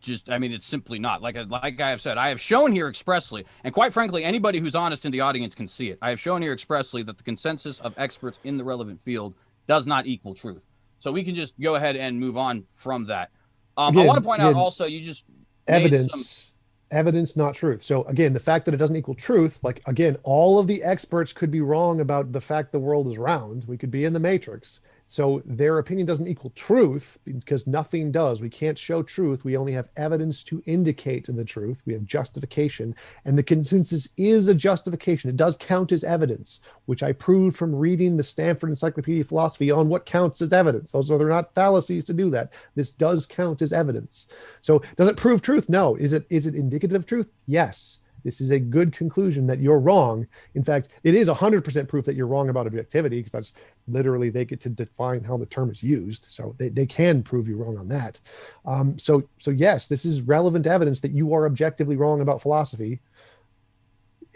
Speaker 3: It's simply not. Like I have said, I have shown here expressly, and quite frankly, anybody who's honest in the audience can see it. I have shown here expressly that the consensus of experts in the relevant field does not equal truth. So we can just go ahead and move on from that. I want to point out also, you just
Speaker 2: evidence, not truth. So again, the fact that it doesn't equal truth, like again, all of the experts could be wrong about the fact the world is round. We could be in the matrix. So their opinion doesn't equal truth because nothing does. We can't show truth. We only have evidence to indicate the truth. We have justification, and the consensus is a justification. It does count as evidence, which I proved from reading the Stanford Encyclopedia of Philosophy on what counts as evidence. Those are not fallacies to do that. This does count as evidence. So does it prove truth? No. Is it indicative of truth? Yes. This is a good conclusion that you're wrong. In fact, it is 100% proof that you're wrong about objectivity, because that's literally, they get to define how the term is used. So they can prove you wrong on that. So yes, this is relevant evidence that you are objectively wrong about philosophy.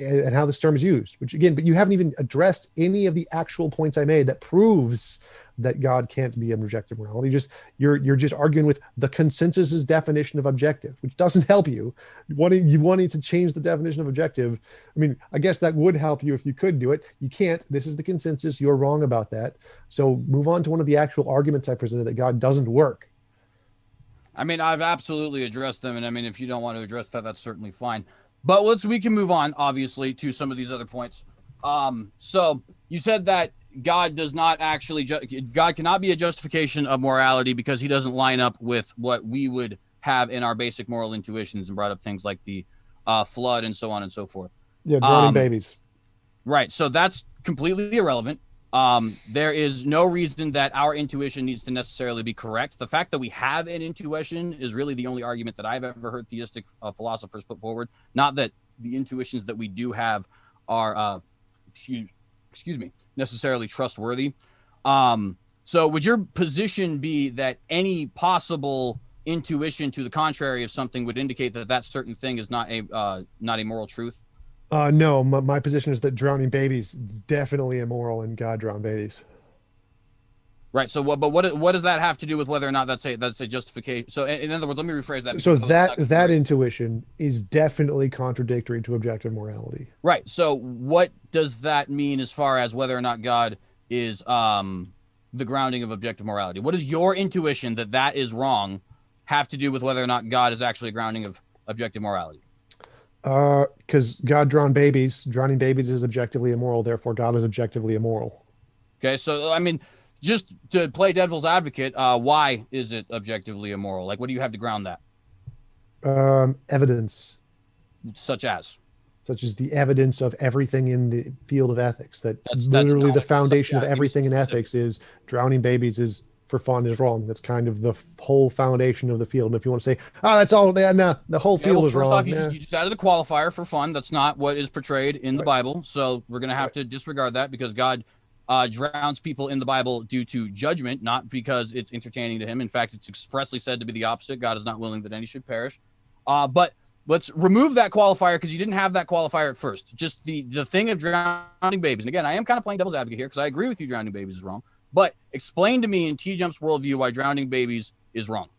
Speaker 2: and how this term is used, which again, but you haven't even addressed any of the actual points I made that proves that God can't be an objective morality. You're just arguing with the consensus's definition of objective, which doesn't help you. Wanting to change the definition of objective. I mean, I guess that would help you if you could do it. You can't. This is the consensus. You're wrong about that. So move on to one of the actual arguments I presented that God doesn't work.
Speaker 3: I mean, I've absolutely addressed them, and I mean, if you don't want to address that, that's certainly fine. But we can move on, obviously, to some of these other points. So you said that God does not actually, God cannot be a justification of morality because he doesn't line up with what we would have in our basic moral intuitions, and brought up things like the flood and so on and so forth.
Speaker 2: Yeah, drowning babies.
Speaker 3: Right. So that's completely irrelevant. There is no reason that our intuition needs to necessarily be correct. The fact that we have an intuition is really the only argument that I've ever heard theistic philosophers put forward. Not that the intuitions that we do have are, excuse me, necessarily trustworthy. So would your position be that any possible intuition to the contrary of something would indicate that that certain thing is not a moral truth?
Speaker 2: No, my position is that drowning babies is definitely immoral, and God drowned babies.
Speaker 3: Right. So what does that have to do with whether or not that's a justification? So in other words, let me rephrase that.
Speaker 2: So that intuition is definitely contradictory to objective morality.
Speaker 3: Right. So what does that mean as far as whether or not God is the grounding of objective morality? What does your intuition that is wrong have to do with whether or not God is actually a grounding of objective morality?
Speaker 2: Because God drowned babies. Drowning babies is objectively immoral. Therefore, God is objectively immoral.
Speaker 3: Okay. So, I mean, just to play devil's advocate, why is it objectively immoral? Like, what do you have to ground that?
Speaker 2: Evidence.
Speaker 3: Such as
Speaker 2: the evidence of everything in the field of ethics. That's literally the foundation of everything in ethics is drowning babies is for fun is wrong. That's kind of the whole foundation of the field. And if you want to say, oh, that's all, no, the whole field is wrong.
Speaker 3: First off, you just added a qualifier for fun. That's not what is portrayed in the Bible. So we're going to have to disregard that because God drowns people in the Bible due to judgment, not because it's entertaining to him. In fact, it's expressly said to be the opposite. God is not willing that any should perish. But let's remove that qualifier because you didn't have that qualifier at first. Just the thing of drowning babies. And again, I am kind of playing devil's advocate here because I agree with you drowning babies is wrong. But explain to me in TJump's worldview why drowning babies is wrong.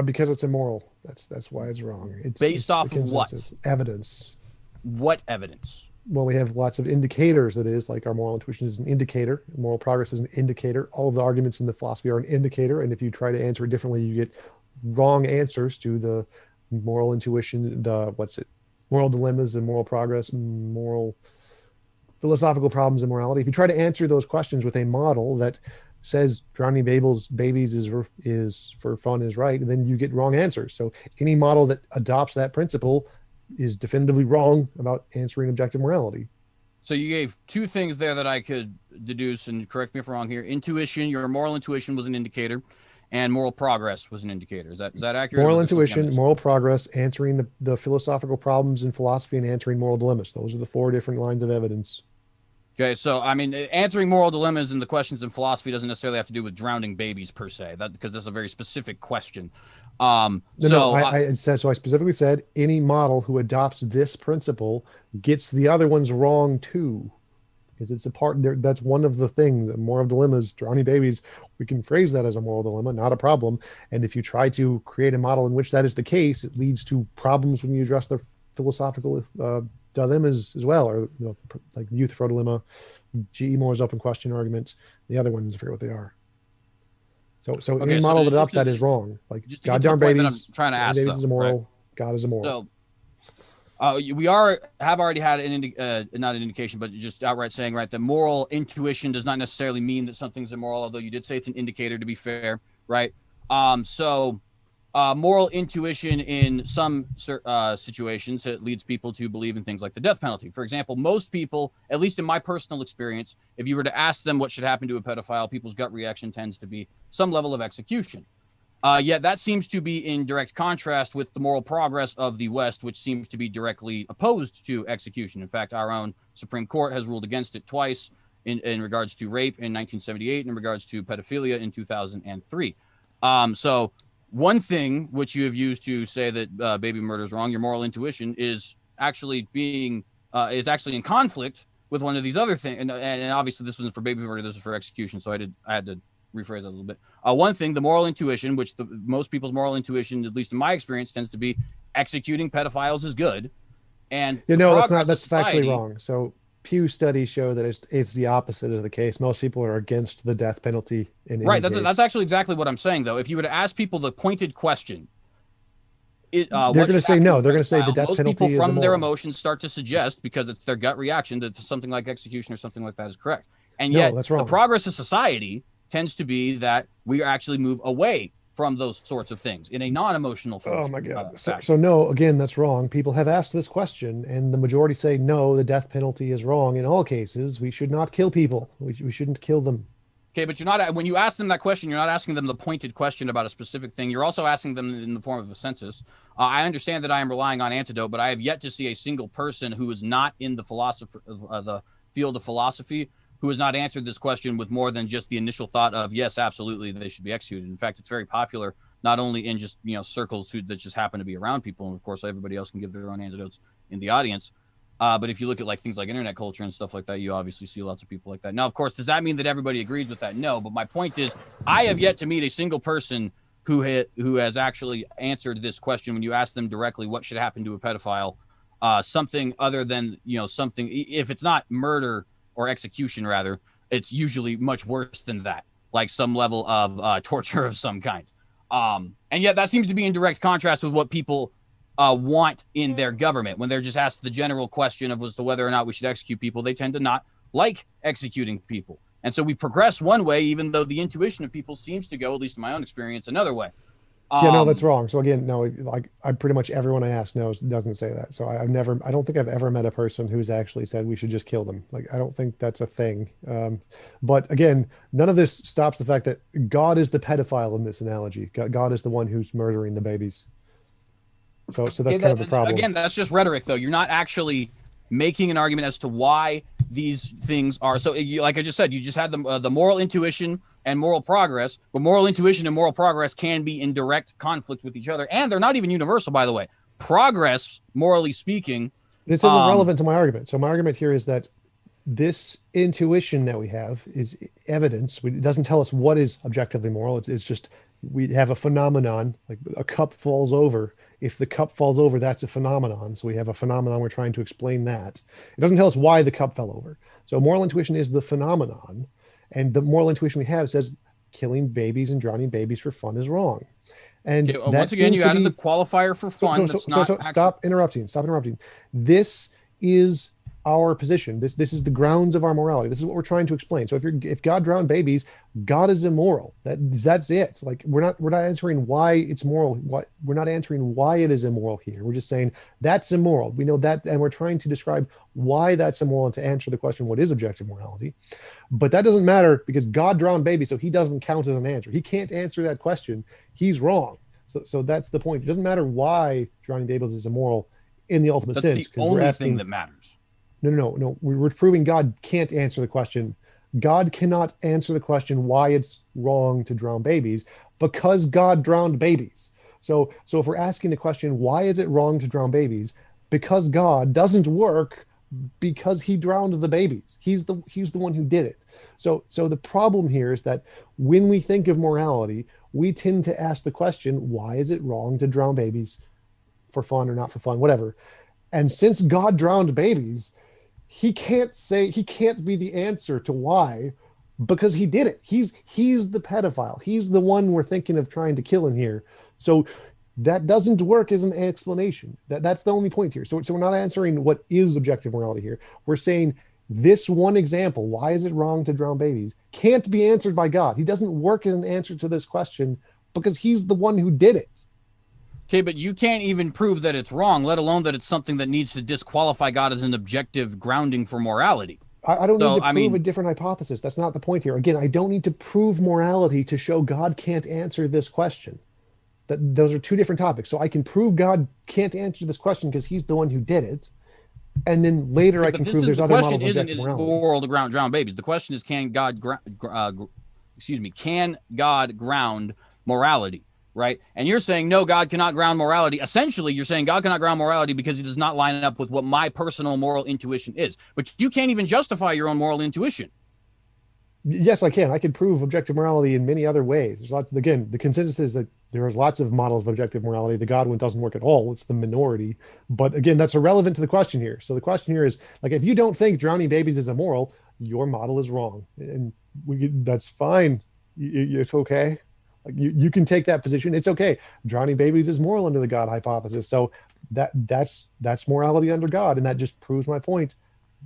Speaker 2: Because it's immoral. That's why it's wrong. It's
Speaker 3: based off of what?
Speaker 2: Evidence.
Speaker 3: What evidence?
Speaker 2: Well, we have lots of indicators. That is, like our moral intuition is an indicator. Moral progress is an indicator. All of the arguments in the philosophy are an indicator. And if you try to answer it differently, you get wrong answers to the moral intuition, moral dilemmas and moral progress, moral philosophical problems and morality. If you try to answer those questions with a model that says drowning babies is for fun is right, and then you get wrong answers. So any model that adopts that principle is definitively wrong about answering objective morality.
Speaker 3: So you gave two things there that I could deduce, and correct me if I'm wrong here. Intuition, your moral intuition was an indicator, and moral progress was an indicator. Is that accurate?
Speaker 2: Moral intuition, moral progress, answering the philosophical problems in philosophy, and answering moral dilemmas. Those are the four different lines of evidence.
Speaker 3: Okay, so I mean, answering moral dilemmas and the questions in philosophy doesn't necessarily have to do with drowning babies per se. Because that's a very specific question. I specifically said any model who adopts this principle gets the other ones wrong too, because it's a part there. That's one of the things. Moral dilemmas, drowning babies. We can phrase that as a moral dilemma, not a problem. And if you try to create a model in which that is the case, it leads to problems when you address the philosophical dilemmas as well, or like the Euthyphro dilemma, G.E. Moore's open question arguments. The other ones, I forget what they are. So any model that adopts that is wrong. Like God drowned babies. I'm trying to ask
Speaker 2: babies is immoral. Right? God is immoral.
Speaker 3: So we have already had not an indication, but just outright saying that moral intuition does not necessarily mean that something's immoral, although you did say it's an indicator, to be fair, right? Moral intuition in some situations, it leads people to believe in things like the death penalty. For example, most people, at least in my personal experience, if you were to ask them what should happen to a pedophile, people's gut reaction tends to be some level of execution. Yet that seems to be in direct contrast with the moral progress of the West, which seems to be directly opposed to execution. In fact, our own Supreme Court has ruled against it twice in regards to rape in 1978 and in regards to pedophilia in 2003. So one thing which you have used to say that baby murder is wrong, your moral intuition, is actually being is actually in conflict with one of these other things. And obviously this wasn't for baby murder, this is for execution. So I had to rephrase that a little bit. One thing, the moral intuition, which most people's moral intuition, at least in my experience, tends to be executing pedophiles is good. And
Speaker 2: that's factually wrong. So Pew studies show that it's the opposite of the case. Most people are against the death penalty in
Speaker 3: right. That's actually exactly what I'm saying, though. If you were to ask people the pointed question,
Speaker 2: they're going to say no. They're going to say the death penalty is immoral.
Speaker 3: Most people from their emotions start to suggest, because it's their gut reaction, that something like execution or something like that is correct. And yet
Speaker 2: that's wrong.
Speaker 3: The progress of society tends to be that we actually move away from those sorts of things in a non-emotional fashion.
Speaker 2: Oh my God. So no, again, that's wrong. People have asked this question and the majority say, no, the death penalty is wrong in all cases. We should not kill people. We shouldn't kill them.
Speaker 3: Okay, but you're not, when you ask them that question, you're not asking them the pointed question about a specific thing. You're also asking them in the form of a census. I understand that I am relying on antidote, but I have yet to see a single person who is not in the the field of philosophy who has not answered this question with more than just the initial thought of, yes, absolutely, they should be executed. In fact, it's very popular, not only in just, circles that just happen to be around people. And of course, everybody else can give their own antidotes in the audience. But if you look at things like internet culture and stuff like that, you obviously see lots of people like that. Now, of course, does that mean that everybody agrees with that? No. But my point is, I have yet to meet a single person who has actually answered this question when you ask them directly, what should happen to a pedophile? Something other than, something, if it's not murder or execution, rather, it's usually much worse than that, like some level of torture of some kind. And yet that seems to be in direct contrast with what people want in their government. When they're just asked the general question of as to whether or not we should execute people, they tend to not like executing people. And so we progress one way, even though the intuition of people seems to go, at least in my own experience, another way.
Speaker 2: That's wrong. So again, no, I pretty much everyone I ask doesn't say that. So I don't think I've ever met a person who's actually said we should just kill them. I don't think that's a thing. But again, none of this stops the fact that God is the pedophile in this analogy. God is the one who's murdering the babies. So that's kind of the problem.
Speaker 3: Again, that's just rhetoric, though. You're not actually making an argument as to why these things are. So, like I just said, you just had the moral intuition and moral progress, but moral intuition and moral progress can be in direct conflict with each other, and they're not even universal, by the way. Progress, morally speaking,
Speaker 2: this isn't relevant to my argument. So my argument here is that this intuition that we have is evidence. It doesn't tell us what is objectively moral. It's just we have a phenomenon, like a cup falls over. If the cup falls over, that's a phenomenon. So we have a phenomenon. We're trying to explain that. It doesn't tell us why the cup fell over. So moral intuition is the phenomenon. And the moral intuition we have says killing babies and drowning babies for fun is wrong. And
Speaker 3: once again, you added the qualifier for fun.
Speaker 2: Stop interrupting. Stop interrupting. This is our position. This is the grounds of our morality. This is what we're trying to explain. So if God drowned babies, God is immoral. That's it. We're not answering why it's moral. We're not answering why it is immoral here. We're just saying that's immoral. We know that, and we're trying to describe why that's immoral and to answer the question, what is objective morality? But that doesn't matter because God drowned babies, so he doesn't count as an answer. He can't answer that question. He's wrong. So that's the point. It doesn't matter why drowning babies is immoral in the ultimate sense.
Speaker 3: That's the only thing that matters.
Speaker 2: No. We're proving God can't answer the question. God cannot answer the question why it's wrong to drown babies because God drowned babies. So if we're asking the question, why is it wrong to drown babies? Because God doesn't work because he drowned the babies. He's the one who did it. So the problem here is that when we think of morality, we tend to ask the question, why is it wrong to drown babies for fun or not for fun, whatever. And since God drowned babies, he can't be the answer to why, because he did it. He's the pedophile. He's the one we're thinking of trying to kill in here. So that doesn't work as an explanation. That's the only point here. So we're not answering what is objective morality here. We're saying this one example, why is it wrong to drown babies, can't be answered by God. He doesn't work as an answer to this question because he's the one who did it.
Speaker 3: Okay, but you can't even prove that it's wrong, let alone that it's something that needs to disqualify God as an objective grounding for morality.
Speaker 2: I don't need to prove a different hypothesis. That's not the point here. Again, I don't need to prove morality to show God can't answer this question. Those are two different topics. So I can prove God can't answer this question because he's the one who did it. And then later I can prove there's other models of objective morality. The question isn't is it moral to drown babies. The question is, can God ground morality?
Speaker 3: right? And you're saying, no, God cannot ground morality. Essentially, you're saying God cannot ground morality because he does not line up with what my personal moral intuition is. But you can't even justify your own moral intuition.
Speaker 2: Yes, I can. I can prove objective morality in many other ways. There's lots. Again, the consensus is that there's lots of models of objective morality. The God one doesn't work at all. It's the minority. But again, that's irrelevant to the question here. So the question here is like, if you don't think drowning babies is immoral, your model is wrong, and that's fine. It's okay. Like you can take that position. It's okay. Drowning babies is moral under the God hypothesis. So that's morality under God, and that just proves my point.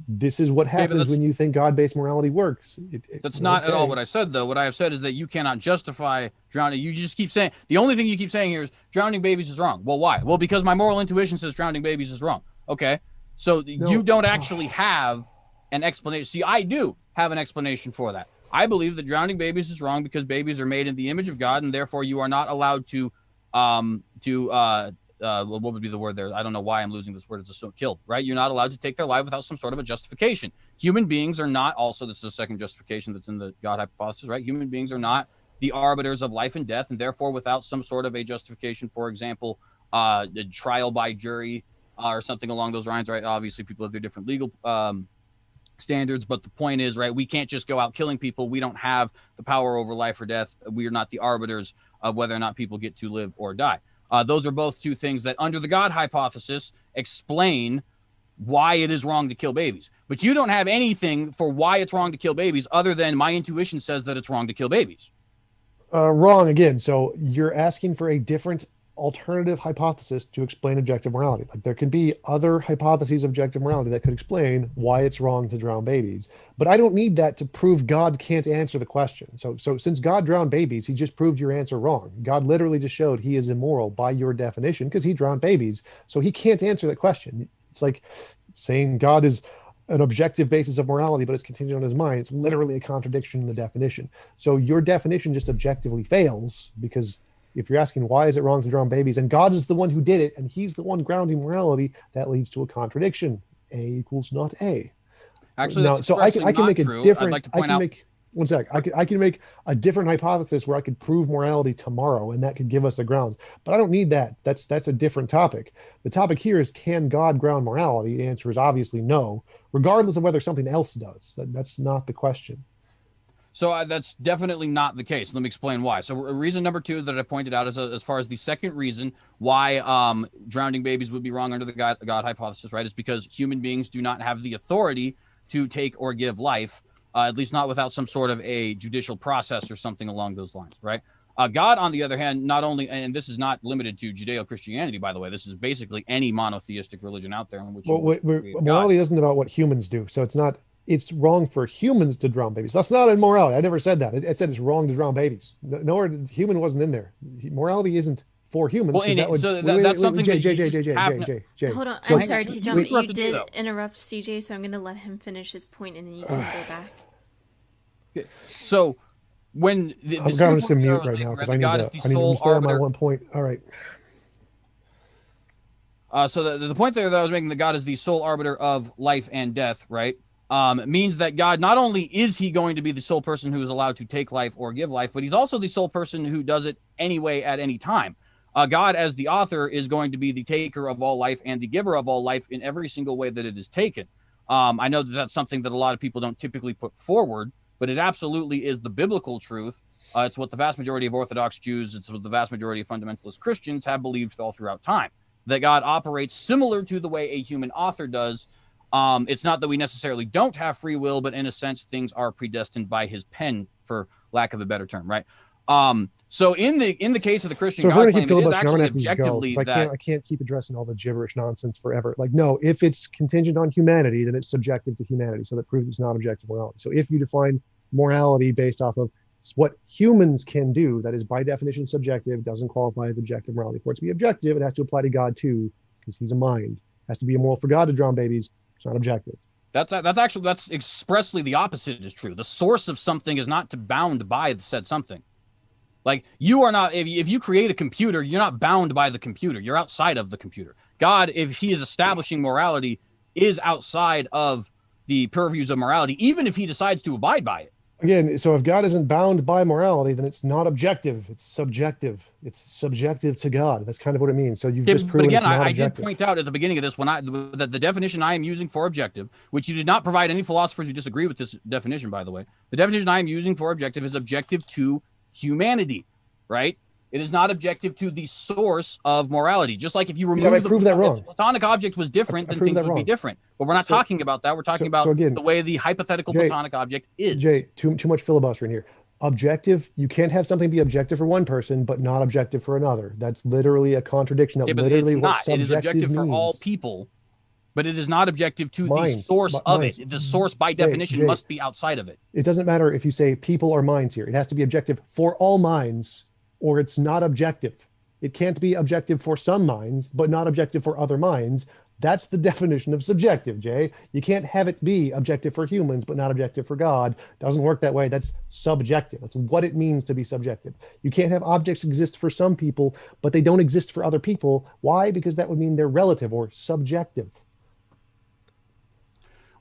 Speaker 2: This is what happens when you think God-based morality works.
Speaker 3: That's not at all what I said, though. What I have said is that you cannot justify drowning. You just keep saying, the only thing you keep saying here is drowning babies is wrong. Well, why? Well, because my moral intuition says drowning babies is wrong. Okay. So you don't actually have an explanation. See, I do have an explanation for that. I believe that drowning babies is wrong because babies are made in the image of God, and therefore you are not allowed to what would be the word there? I don't know why I'm losing this word. It's just killed, right? You're not allowed to take their life without some sort of a justification. Human beings are not also, this is a second justification that's in the God hypothesis, right? Human beings are not the arbiters of life and death, and therefore without some sort of a justification, for example, the trial by jury or something along those lines, right? Obviously people have their different legal standards, but the point is, right, we can't just go out killing people. We don't have the power over life or death. We are not the arbiters of whether or not people get to live or die. Those are both two things that under the God hypothesis explain why it is wrong to kill babies. But you don't have anything for why it's wrong to kill babies other than my intuition says that it's wrong to kill babies.
Speaker 2: Wrong again. So you're asking for a different alternative hypothesis to explain objective morality. Like there can be other hypotheses of objective morality that could explain why it's wrong to drown babies. But I don't need that to prove God can't answer the question. So since God drowned babies, he just proved your answer wrong. God literally just showed he is immoral by your definition because he drowned babies. So he can't answer that question. It's like saying God is an objective basis of morality, but it's contingent on his mind. It's literally a contradiction in the definition. So your definition just objectively fails because if you're asking why is it wrong to drown babies, and God is the one who did it, and he's the one grounding morality, that leads to a contradiction. A equals not A.
Speaker 3: Actually,
Speaker 2: now, so I can make
Speaker 3: true.
Speaker 2: a different.
Speaker 3: I'd like to point out.
Speaker 2: One sec. I can make a different hypothesis where I could prove morality tomorrow, and that could give us the grounds. But I don't need that. That's a different topic. The topic here is, can God ground morality? The answer is obviously no, regardless of whether something else does. That's not the question.
Speaker 3: So that's definitely not the case. Let me explain why. So reason number two that I pointed out is as far as the second reason why drowning babies would be wrong under the God hypothesis, right, is because human beings do not have the authority to take or give life, at least not without some sort of a judicial process or something along those lines, right? God, on the other hand, not only, and this is not limited to Judeo-Christianity, by the way, this is basically any monotheistic religion out there in which
Speaker 2: morality isn't about what humans do, so it's wrong for humans to drown babies. That's not immorality. I never said that. I said it's wrong to drown babies. Nowhere, human wasn't in there. Morality isn't for humans.
Speaker 3: Well, that's something that
Speaker 2: Jay.
Speaker 1: Hold on. I'm sorry, TJump. You did interrupt CJ, so I'm going to let him finish his point, and then you can go back.
Speaker 3: Okay. So when
Speaker 2: I'm just going to mute right now because I need to stay on my one point. All right.
Speaker 3: So the point there that I was making, that God is the sole arbiter of life and death, right? Means that God, not only is he going to be the sole person who is allowed to take life or give life, but he's also the sole person who does it anyway at any time. God, as the author, is going to be the taker of all life and the giver of all life in every single way that it is taken. I know that that's something that a lot of people don't typically put forward, but it absolutely is the biblical truth. It's what the vast majority of Orthodox Jews, it's what the vast majority of fundamentalist Christians have believed all throughout time, that God operates similar to the way a human author does. It's not that we necessarily don't have free will, but in a sense, things are predestined by his pen, for lack of a better term, right? So in the case of the Christian God claim, it is actually objectively that
Speaker 2: I can't keep addressing all the gibberish nonsense forever. Like, no, if it's contingent on humanity, then it's subjective to humanity. So that proves it's not objective morality. So if you define morality based off of what humans can do, that is by definition subjective, doesn't qualify as objective morality. For it to be objective, it has to apply to God too, because he's a mind. It has to be immoral for God to drown babies. It's not objective.
Speaker 3: That's expressly the opposite is true. The source of something is not bound by the said something. Like, you are not, if you create a computer, you're not bound by the computer. You're outside of the computer. God, if he is establishing morality, is outside of the purviews of morality, even if he decides to abide by it.
Speaker 2: Again, so if God isn't bound by morality, then it's not objective. It's subjective. It's subjective to God. That's kind of what it means. So you've
Speaker 3: Yeah,
Speaker 2: just
Speaker 3: but
Speaker 2: proven
Speaker 3: again,
Speaker 2: it's not
Speaker 3: I did
Speaker 2: objective.
Speaker 3: point out at the beginning of this that the definition I am using for objective, which you did not provide any philosophers who disagree with this definition, by the way. The definition I am using for objective is objective to humanity, right? It is not objective to the source of morality. Just like if you
Speaker 2: Yeah, I
Speaker 3: remove
Speaker 2: proved that
Speaker 3: if the
Speaker 2: wrong.
Speaker 3: platonic object was different,
Speaker 2: I
Speaker 3: then
Speaker 2: proved
Speaker 3: things
Speaker 2: that
Speaker 3: would be
Speaker 2: wrong.
Speaker 3: different. But we're not
Speaker 2: So,
Speaker 3: talking about that. We're talking
Speaker 2: so
Speaker 3: about
Speaker 2: again,
Speaker 3: the way the hypothetical
Speaker 2: Jay,
Speaker 3: platonic object is.
Speaker 2: Jay, too much filibustering here. Objective, you can't have something be objective for one person, but not objective for another. That's literally a contradiction. That
Speaker 3: Yeah, but
Speaker 2: literally
Speaker 3: it's
Speaker 2: what
Speaker 3: not. It is
Speaker 2: subjective
Speaker 3: objective for all
Speaker 2: means.
Speaker 3: people, but it is not objective to the
Speaker 2: Minds,
Speaker 3: source of
Speaker 2: minds.
Speaker 3: it. The source, by definition,
Speaker 2: Jay,
Speaker 3: must be outside of it.
Speaker 2: it doesn't matter if you say people or minds here. It has to be objective for all minds, or it's not objective. It can't be objective for some minds, but not objective for other minds. That's the definition of subjective, Jay. You can't have it be objective for humans, but not objective for God. Doesn't work that way. That's subjective. That's what it means to be subjective. You can't have objects exist for some people, but they don't exist for other people. Why? Because that would mean they're relative or subjective.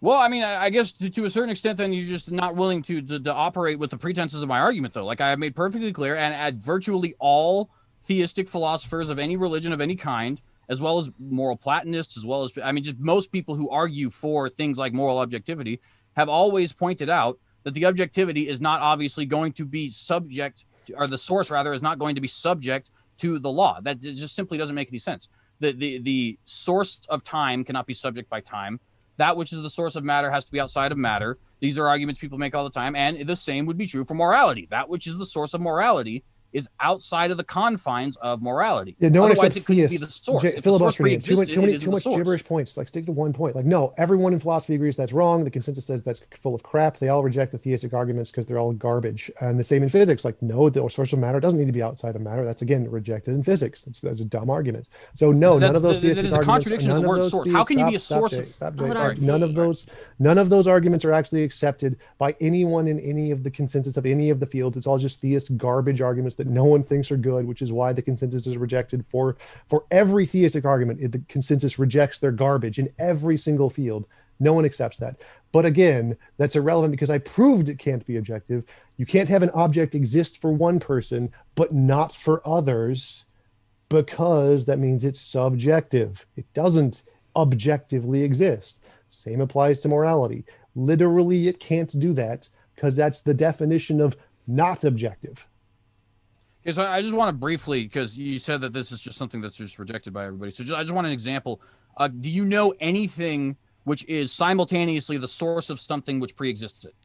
Speaker 3: Well, I mean, I guess to a certain extent, then you're just not willing to operate with the pretenses of my argument, though. Like I have made perfectly clear, and at virtually all theistic philosophers of any religion of any kind, as well as moral Platonists, as well as, I mean, just most people who argue for things like moral objectivity have always pointed out that the objectivity is not obviously going to be subject, or the source rather, is not going to be subject to the law. That just simply doesn't make any sense. The source of time cannot be subject by time. That which is the source of matter has to be outside of matter. These are arguments people make all the time, and the same would be true for morality. That which is the source of morality is outside of the confines of morality.
Speaker 2: Yeah, no one
Speaker 3: Otherwise,
Speaker 2: except
Speaker 3: it couldn't
Speaker 2: theists.
Speaker 3: be the source.
Speaker 2: Jay,
Speaker 3: If the source
Speaker 2: filibustering it.
Speaker 3: pre-existed,
Speaker 2: Too
Speaker 3: it is
Speaker 2: much
Speaker 3: the source.
Speaker 2: gibberish points. Like stick to one point. Like no, everyone in philosophy agrees that's wrong. The consensus says that's full of crap. They all reject the theistic arguments because they're all garbage. And the same in physics. Like no, the source of matter doesn't need to be outside of matter. That's again rejected in physics. That's a dumb argument. So no, none of those theistic
Speaker 3: that is a
Speaker 2: arguments.
Speaker 3: contradiction of the word source. How can you be a source of?
Speaker 2: Stop, Jay.
Speaker 1: Hold on,
Speaker 2: None of those arguments are actually accepted by anyone in any of the consensus of any of the fields. It's all just theist garbage arguments that no one thinks are good, which is why the consensus is rejected for every theistic argument. The consensus rejects their garbage in every single field. No one accepts that. But again, that's irrelevant because I proved it can't be objective. You can't have an object exist for one person but not for others, because that means it's subjective. It doesn't objectively exist. Same applies to morality. Literally, it can't do that because that's the definition of not objective.
Speaker 3: Okay, so I just want to briefly, because you said that this is just something that's just rejected by everybody. So I just want an example. Do you know anything which is simultaneously the source of something which pre-exists it?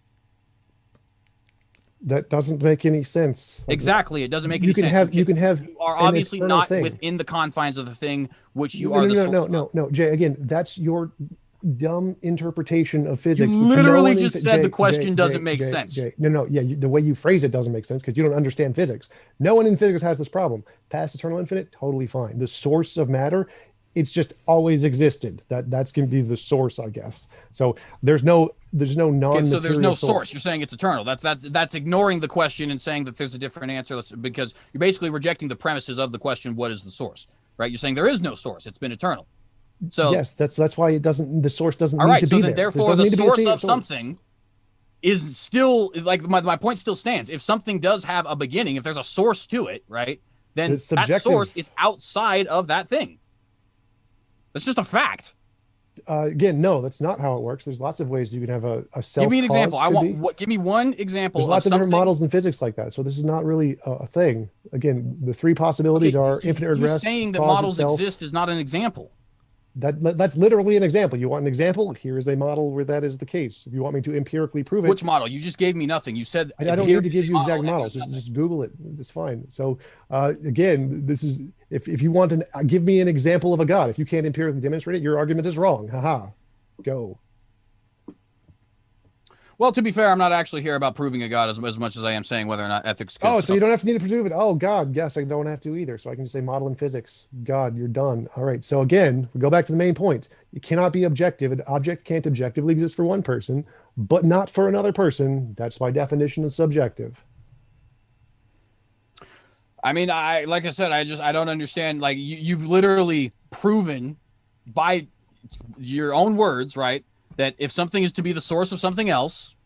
Speaker 2: That doesn't make any sense.
Speaker 3: Exactly, it doesn't make any sense.
Speaker 2: You can have.
Speaker 3: You are obviously not within the confines of the thing which you are the source.
Speaker 2: No, Jay. Again, that's your dumb interpretation of physics.
Speaker 3: You literally just said the question doesn't make sense.
Speaker 2: No, yeah, the way you phrase it doesn't make sense because you don't understand physics. No one in physics has this problem. Past eternal infinite, totally fine. The source of matter, it's just always existed. That's going to be the source, I guess. So there's no non-material.
Speaker 3: Okay, so there's no source. You're saying it's eternal. That's ignoring the question and saying that there's a different answer because you're basically rejecting the premises of the question. What is the source? Right? You're saying there is no source. It's been eternal. So
Speaker 2: yes, that's why it doesn't. The source doesn't
Speaker 3: all
Speaker 2: need
Speaker 3: right,
Speaker 2: to
Speaker 3: so
Speaker 2: be
Speaker 3: then
Speaker 2: there.
Speaker 3: Therefore, the source of something is still like my point still stands. If something does have a beginning, if there's a source to it, right, then that source is outside of that thing. That's just a fact.
Speaker 2: Again, no, that's not how it works. There's lots of ways you can have a self.
Speaker 3: Give me an example. Give me one example.
Speaker 2: There's lots of different models in physics like that. So this is not really a thing. Again, the three possibilities are infinite regress.
Speaker 3: Saying that models exist is not an example.
Speaker 2: That's literally an example. You want an example? Here is a model where that is the case. If you want me to empirically prove it.
Speaker 3: Which model? You just gave me nothing. You said
Speaker 2: I don't need to give you exact models. Just Google it. It's fine. So again, this is if you want to give me an example of a god, if you can't empirically demonstrate it, your argument is wrong. Haha. Go.
Speaker 3: Well, to be fair, I'm not actually here about proving a god as much as I am saying whether or not ethics.
Speaker 2: So you don't have to need to prove it. Oh God, yes, I don't have to either. So I can just say model in physics. God, you're done. All right. So again, we go back to the main point. You cannot be objective. An object can't objectively exist for one person, but not for another person. That's by definition of subjective.
Speaker 3: I mean, like I said, I don't understand. Like you've literally proven by your own words, right, that if something is to be the source of something else,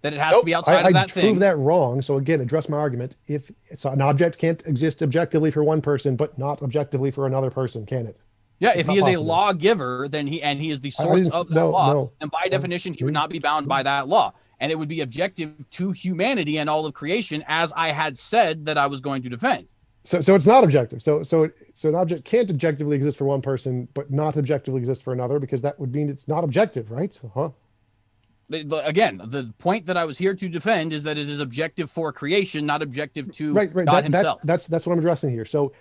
Speaker 3: that it has
Speaker 2: Nope,
Speaker 3: to be outside of that
Speaker 2: I
Speaker 3: thing.
Speaker 2: proved that wrong. So again, address my argument. If so, an object can't exist objectively for one person, but not objectively for another person, can it?
Speaker 3: Yeah,
Speaker 2: It's
Speaker 3: if he
Speaker 2: not
Speaker 3: is a
Speaker 2: possible.
Speaker 3: lawgiver, then he is the
Speaker 2: I
Speaker 3: source
Speaker 2: didn't.
Speaker 3: of that
Speaker 2: No,
Speaker 3: law,
Speaker 2: no.
Speaker 3: and by
Speaker 2: No.
Speaker 3: definition, he would not be bound by that law, and it would be objective to humanity and all of creation, as I had said that I was going to defend.
Speaker 2: So it's not objective. So an object can't objectively exist for one person, but not objectively exist for another, because that would mean it's not objective, right? Huh?
Speaker 3: Again, the point that I was here to defend is that it is objective for creation, not objective to
Speaker 2: Right.
Speaker 3: God himself.
Speaker 2: That's what I'm addressing here. So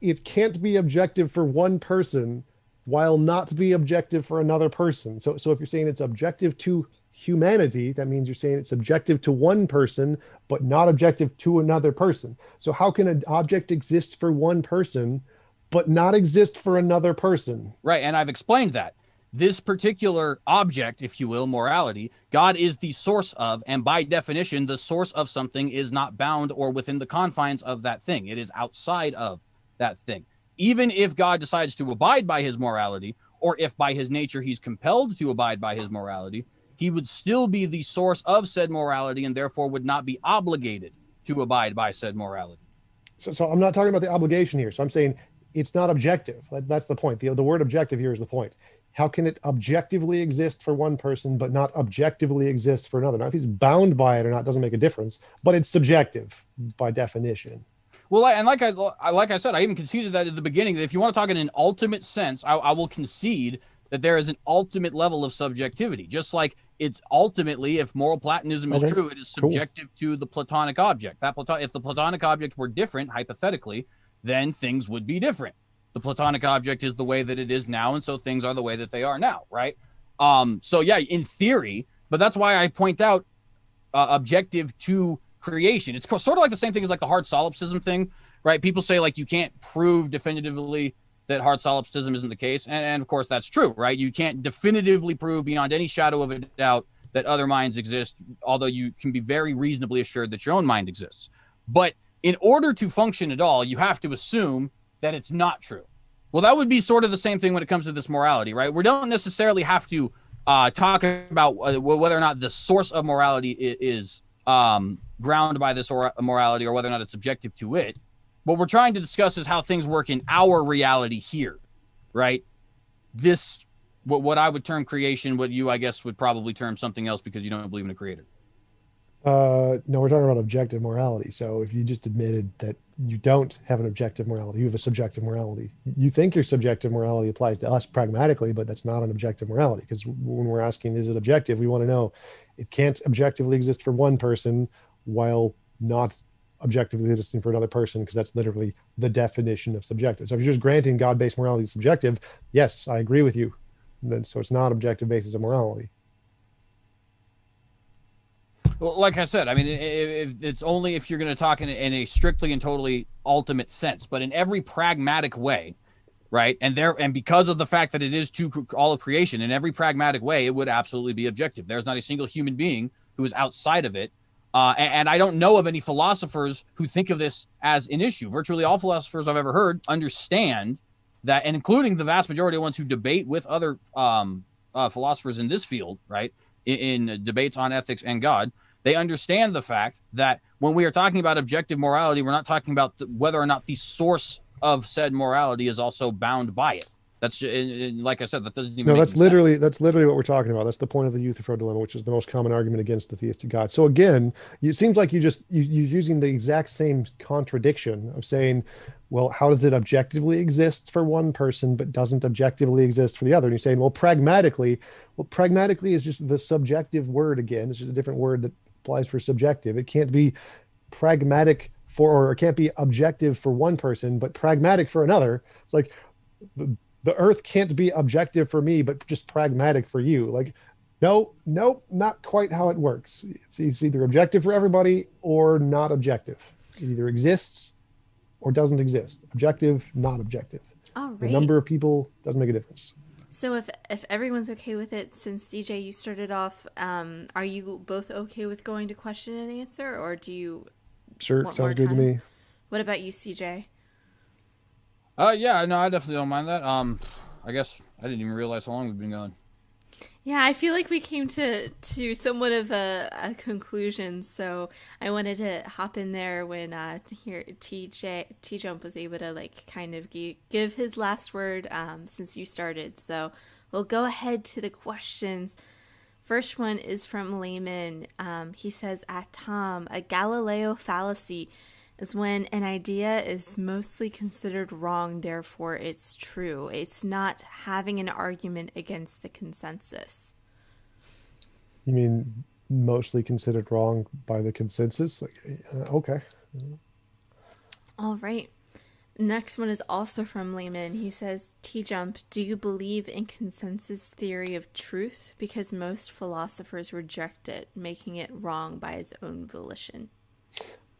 Speaker 2: it can't be objective for one person while not be objective for another person. So if you're saying it's objective to humanity, that means you're saying it's objective to one person, but not objective to another person. So how can an object exist for one person, but not exist for another person?
Speaker 3: Right, and I've explained that. This particular object, if you will, morality, God is the source of, and by definition, the source of something is not bound or within the confines of that thing. It is outside of that thing. Even if God decides to abide by his morality, or if by his nature he's compelled to abide by his morality, he would still be the source of said morality and therefore would not be obligated to abide by said morality.
Speaker 2: So I'm not talking about the obligation here. So I'm saying it's not objective. That's the point. The word objective here is the point. How can it objectively exist for one person, but not objectively exist for another? Now, if he's bound by it or not, doesn't make a difference, but it's subjective by definition.
Speaker 3: Well, and like I said, I even conceded that at the beginning, that if you want to talk in an ultimate sense, I will concede that there is an ultimate level of subjectivity. Just like it's ultimately, if moral Platonism is true, it is subjective to the Platonic object. If the Platonic object were different, hypothetically, then things would be different. The Platonic object is the way that it is now, and so things are the way that they are now, right? So yeah, in theory, but that's why I point out objective to creation. It's sort of like the same thing as like the hard solipsism thing, right? People say like you can't prove definitively that hard solipsism isn't the case, and of course that's true, right? You can't definitively prove beyond any shadow of a doubt that other minds exist, although you can be very reasonably assured that your own mind exists. But in order to function at all, you have to assume that it's not true. Well, that would be sort of the same thing when it comes to this morality, right? We don't necessarily have to talk about whether or not the source of morality is grounded by this morality or whether or not it's objective to it. What we're trying to discuss is how things work in our reality here, right? This, what I would term creation, what you, I guess, would probably term something else because you don't believe in a creator.
Speaker 2: No, we're talking about objective morality. So if you just admitted that you don't have an objective morality, you have a subjective morality. You think your subjective morality applies to us pragmatically, but that's not an objective morality, because when we're asking, is it objective? We want to know it can't objectively exist for one person while not objectively existing for another person, because that's literally the definition of subjective. So if you're just granting God-based morality is subjective, yes, I agree with you. So it's not objective basis of morality.
Speaker 3: Well, like I said, I mean, it's only if you're going to talk in a strictly and totally ultimate sense, but in every pragmatic way, right? And because of the fact that it is to all of creation, in every pragmatic way, it would absolutely be objective. There's not a single human being who is outside of it. And I don't know of any philosophers who think of this as an issue. Virtually all philosophers I've ever heard understand that, and including the vast majority of ones who debate with other philosophers in this field, right? In debates on ethics and God, they understand the fact that when we are talking about objective morality, we're not talking about whether or not the source of said morality is also bound by it. That's, like I said, that doesn't even.
Speaker 2: No, that's literally what we're talking about. That's the point of the Euthyphro dilemma, which is the most common argument against the theistic God. So again, it seems like you're using the exact same contradiction of saying, well, how does it objectively exist for one person but doesn't objectively exist for the other? And you're saying, well, pragmatically is just the subjective word again. It's just a different word that applies for subjective. It can't be pragmatic or it can't be objective for one person, but pragmatic for another. It's like the earth can't be objective for me, but just pragmatic for you. Like, nope, not quite how it works. It's either objective for everybody or not objective. It either exists or doesn't exist. Objective, not objective.
Speaker 1: All right.
Speaker 2: The number of people doesn't make a difference.
Speaker 1: So if everyone's okay with it, since DJ, you started off, are you both okay with going to question and answer, or do you?
Speaker 2: Sure, sounds good to me.
Speaker 1: What about you, CJ?
Speaker 3: Yeah, no, I definitely don't mind that. I guess I didn't even realize how long we've been going.
Speaker 1: Yeah, I feel like we came to somewhat of a conclusion, so I wanted to hop in there when here TJump was able to like kind of give his last word since you started. So we'll go ahead to the questions. First one is from Layman. He says, at Tom, a Galileo fallacy is when an idea is mostly considered wrong, therefore it's true. It's not having an argument against the consensus.
Speaker 2: You mean mostly considered wrong by the consensus? Like, okay.
Speaker 1: All right. Next one is also from Lehman. He says, T-Jump, do you believe in consensus theory of truth? Because most philosophers reject it, making it wrong by his own volition.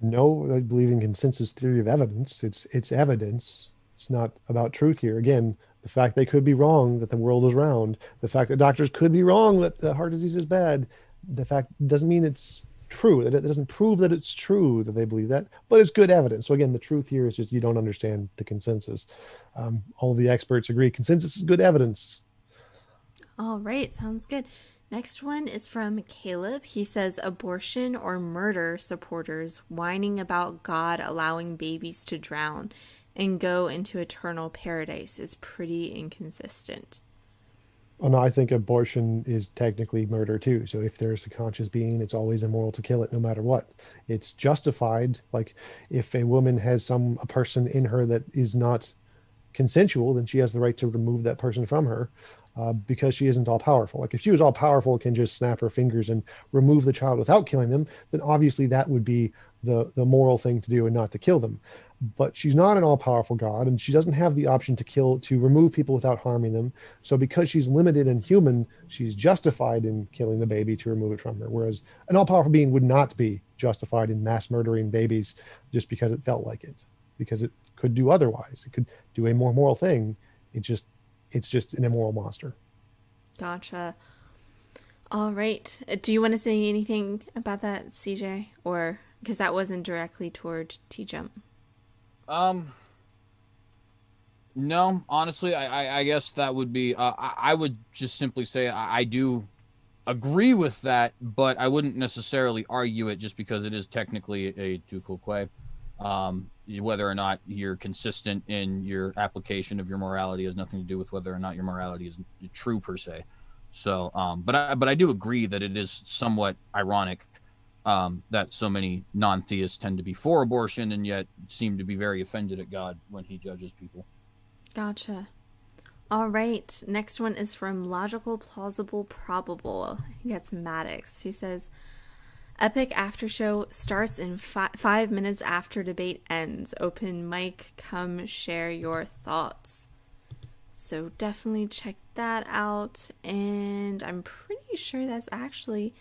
Speaker 2: No, I believe in consensus theory of evidence. It's evidence. It's not about truth here. Again, the fact they could be wrong that the world is round, the fact that doctors could be wrong that the heart disease is bad, the fact doesn't mean it's true. That it doesn't prove that it's true that they believe that, but it's good evidence. So again, the truth here is just you don't understand the consensus. All of the experts agree consensus is good evidence.
Speaker 1: All right, sounds good. Next one is from Caleb. He says abortion or murder supporters whining about God allowing babies to drown and go into eternal paradise is pretty inconsistent.
Speaker 2: Oh, no, I think abortion is technically murder too. So if there's a conscious being, it's always immoral to kill it no matter what. It's justified. Like if a woman has a person in her that is not consensual, then she has the right to remove that person from her because she isn't all powerful. Like if she was all powerful, can just snap her fingers and remove the child without killing them, then obviously that would be the moral thing to do and not to kill them. But she's not an all powerful God, and she doesn't have the option to remove people without harming them. So because she's limited and human, she's justified in killing the baby to remove it from her. Whereas an all powerful being would not be justified in mass murdering babies just because it felt like it, because it could do otherwise. It could do a more moral thing. It's just an immoral monster.
Speaker 1: Gotcha. All right. Do you want to say anything about that, CJ? Or because that wasn't directly toward T-Jump.
Speaker 3: No, honestly, I guess that would be, I would just simply say I do agree with that, but I wouldn't necessarily argue it just because it is technically a tu quoque. Whether or not you're consistent in your application of your morality has nothing to do with whether or not your morality is true per se. So, but I do agree that it is somewhat ironic that so many non-theists tend to be for abortion and yet seem to be very offended at God when he judges people.
Speaker 1: Gotcha. All right. Next one is from Logical, Plausible, Probable. That's Maddox. He says, Epic After Show starts in 5 minutes after debate ends. Open mic, come share your thoughts. So definitely check that out. And I'm pretty sure that's actually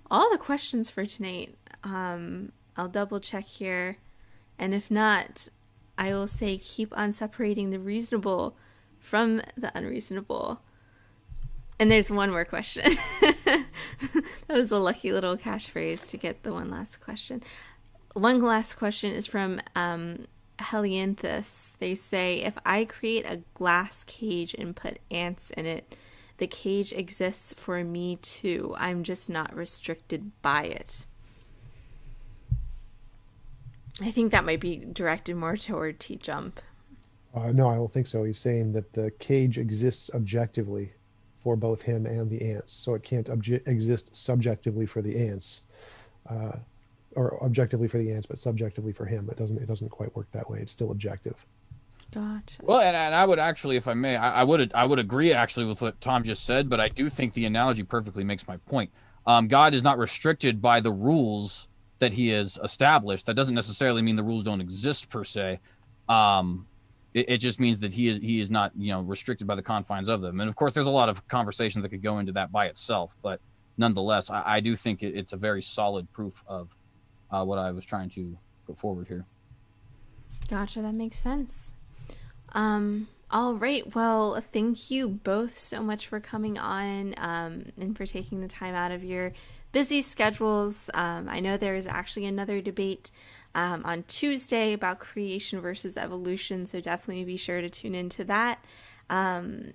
Speaker 1: all the questions for tonight. I'll double check here. And if not, I will say keep on separating the reasonable from the unreasonable. And there's one more question. That was a lucky little catchphrase to get the one last question. One last question is from Helianthus. They say, if I create a glass cage and put ants in it, the cage exists for me too. I'm just not restricted by it. I think that might be directed more toward T-Jump.
Speaker 2: No, I don't think so. He's saying that the cage exists objectively for both him and the ants, so it can't exist subjectively for the ants, or objectively for the ants, but subjectively for him. It doesn't quite work that way. It's still objective.
Speaker 1: Gotcha.
Speaker 3: Well, and I would actually, if I may, I would agree actually with what Tom just said, but I do think the analogy perfectly makes my point. God is not restricted by the rules that he has established. That doesn't necessarily mean the rules don't exist per se. It just means that he is not, restricted by the confines of them. And of course, there's a lot of conversations that could go into that by itself, but nonetheless, I do think it's a very solid proof of what I was trying to put forward here.
Speaker 1: Gotcha. That makes sense. All right. Well, thank you both so much for coming on and for taking the time out of your busy schedules. I know there is actually another debate on Tuesday about creation versus evolution, so definitely be sure to tune into that.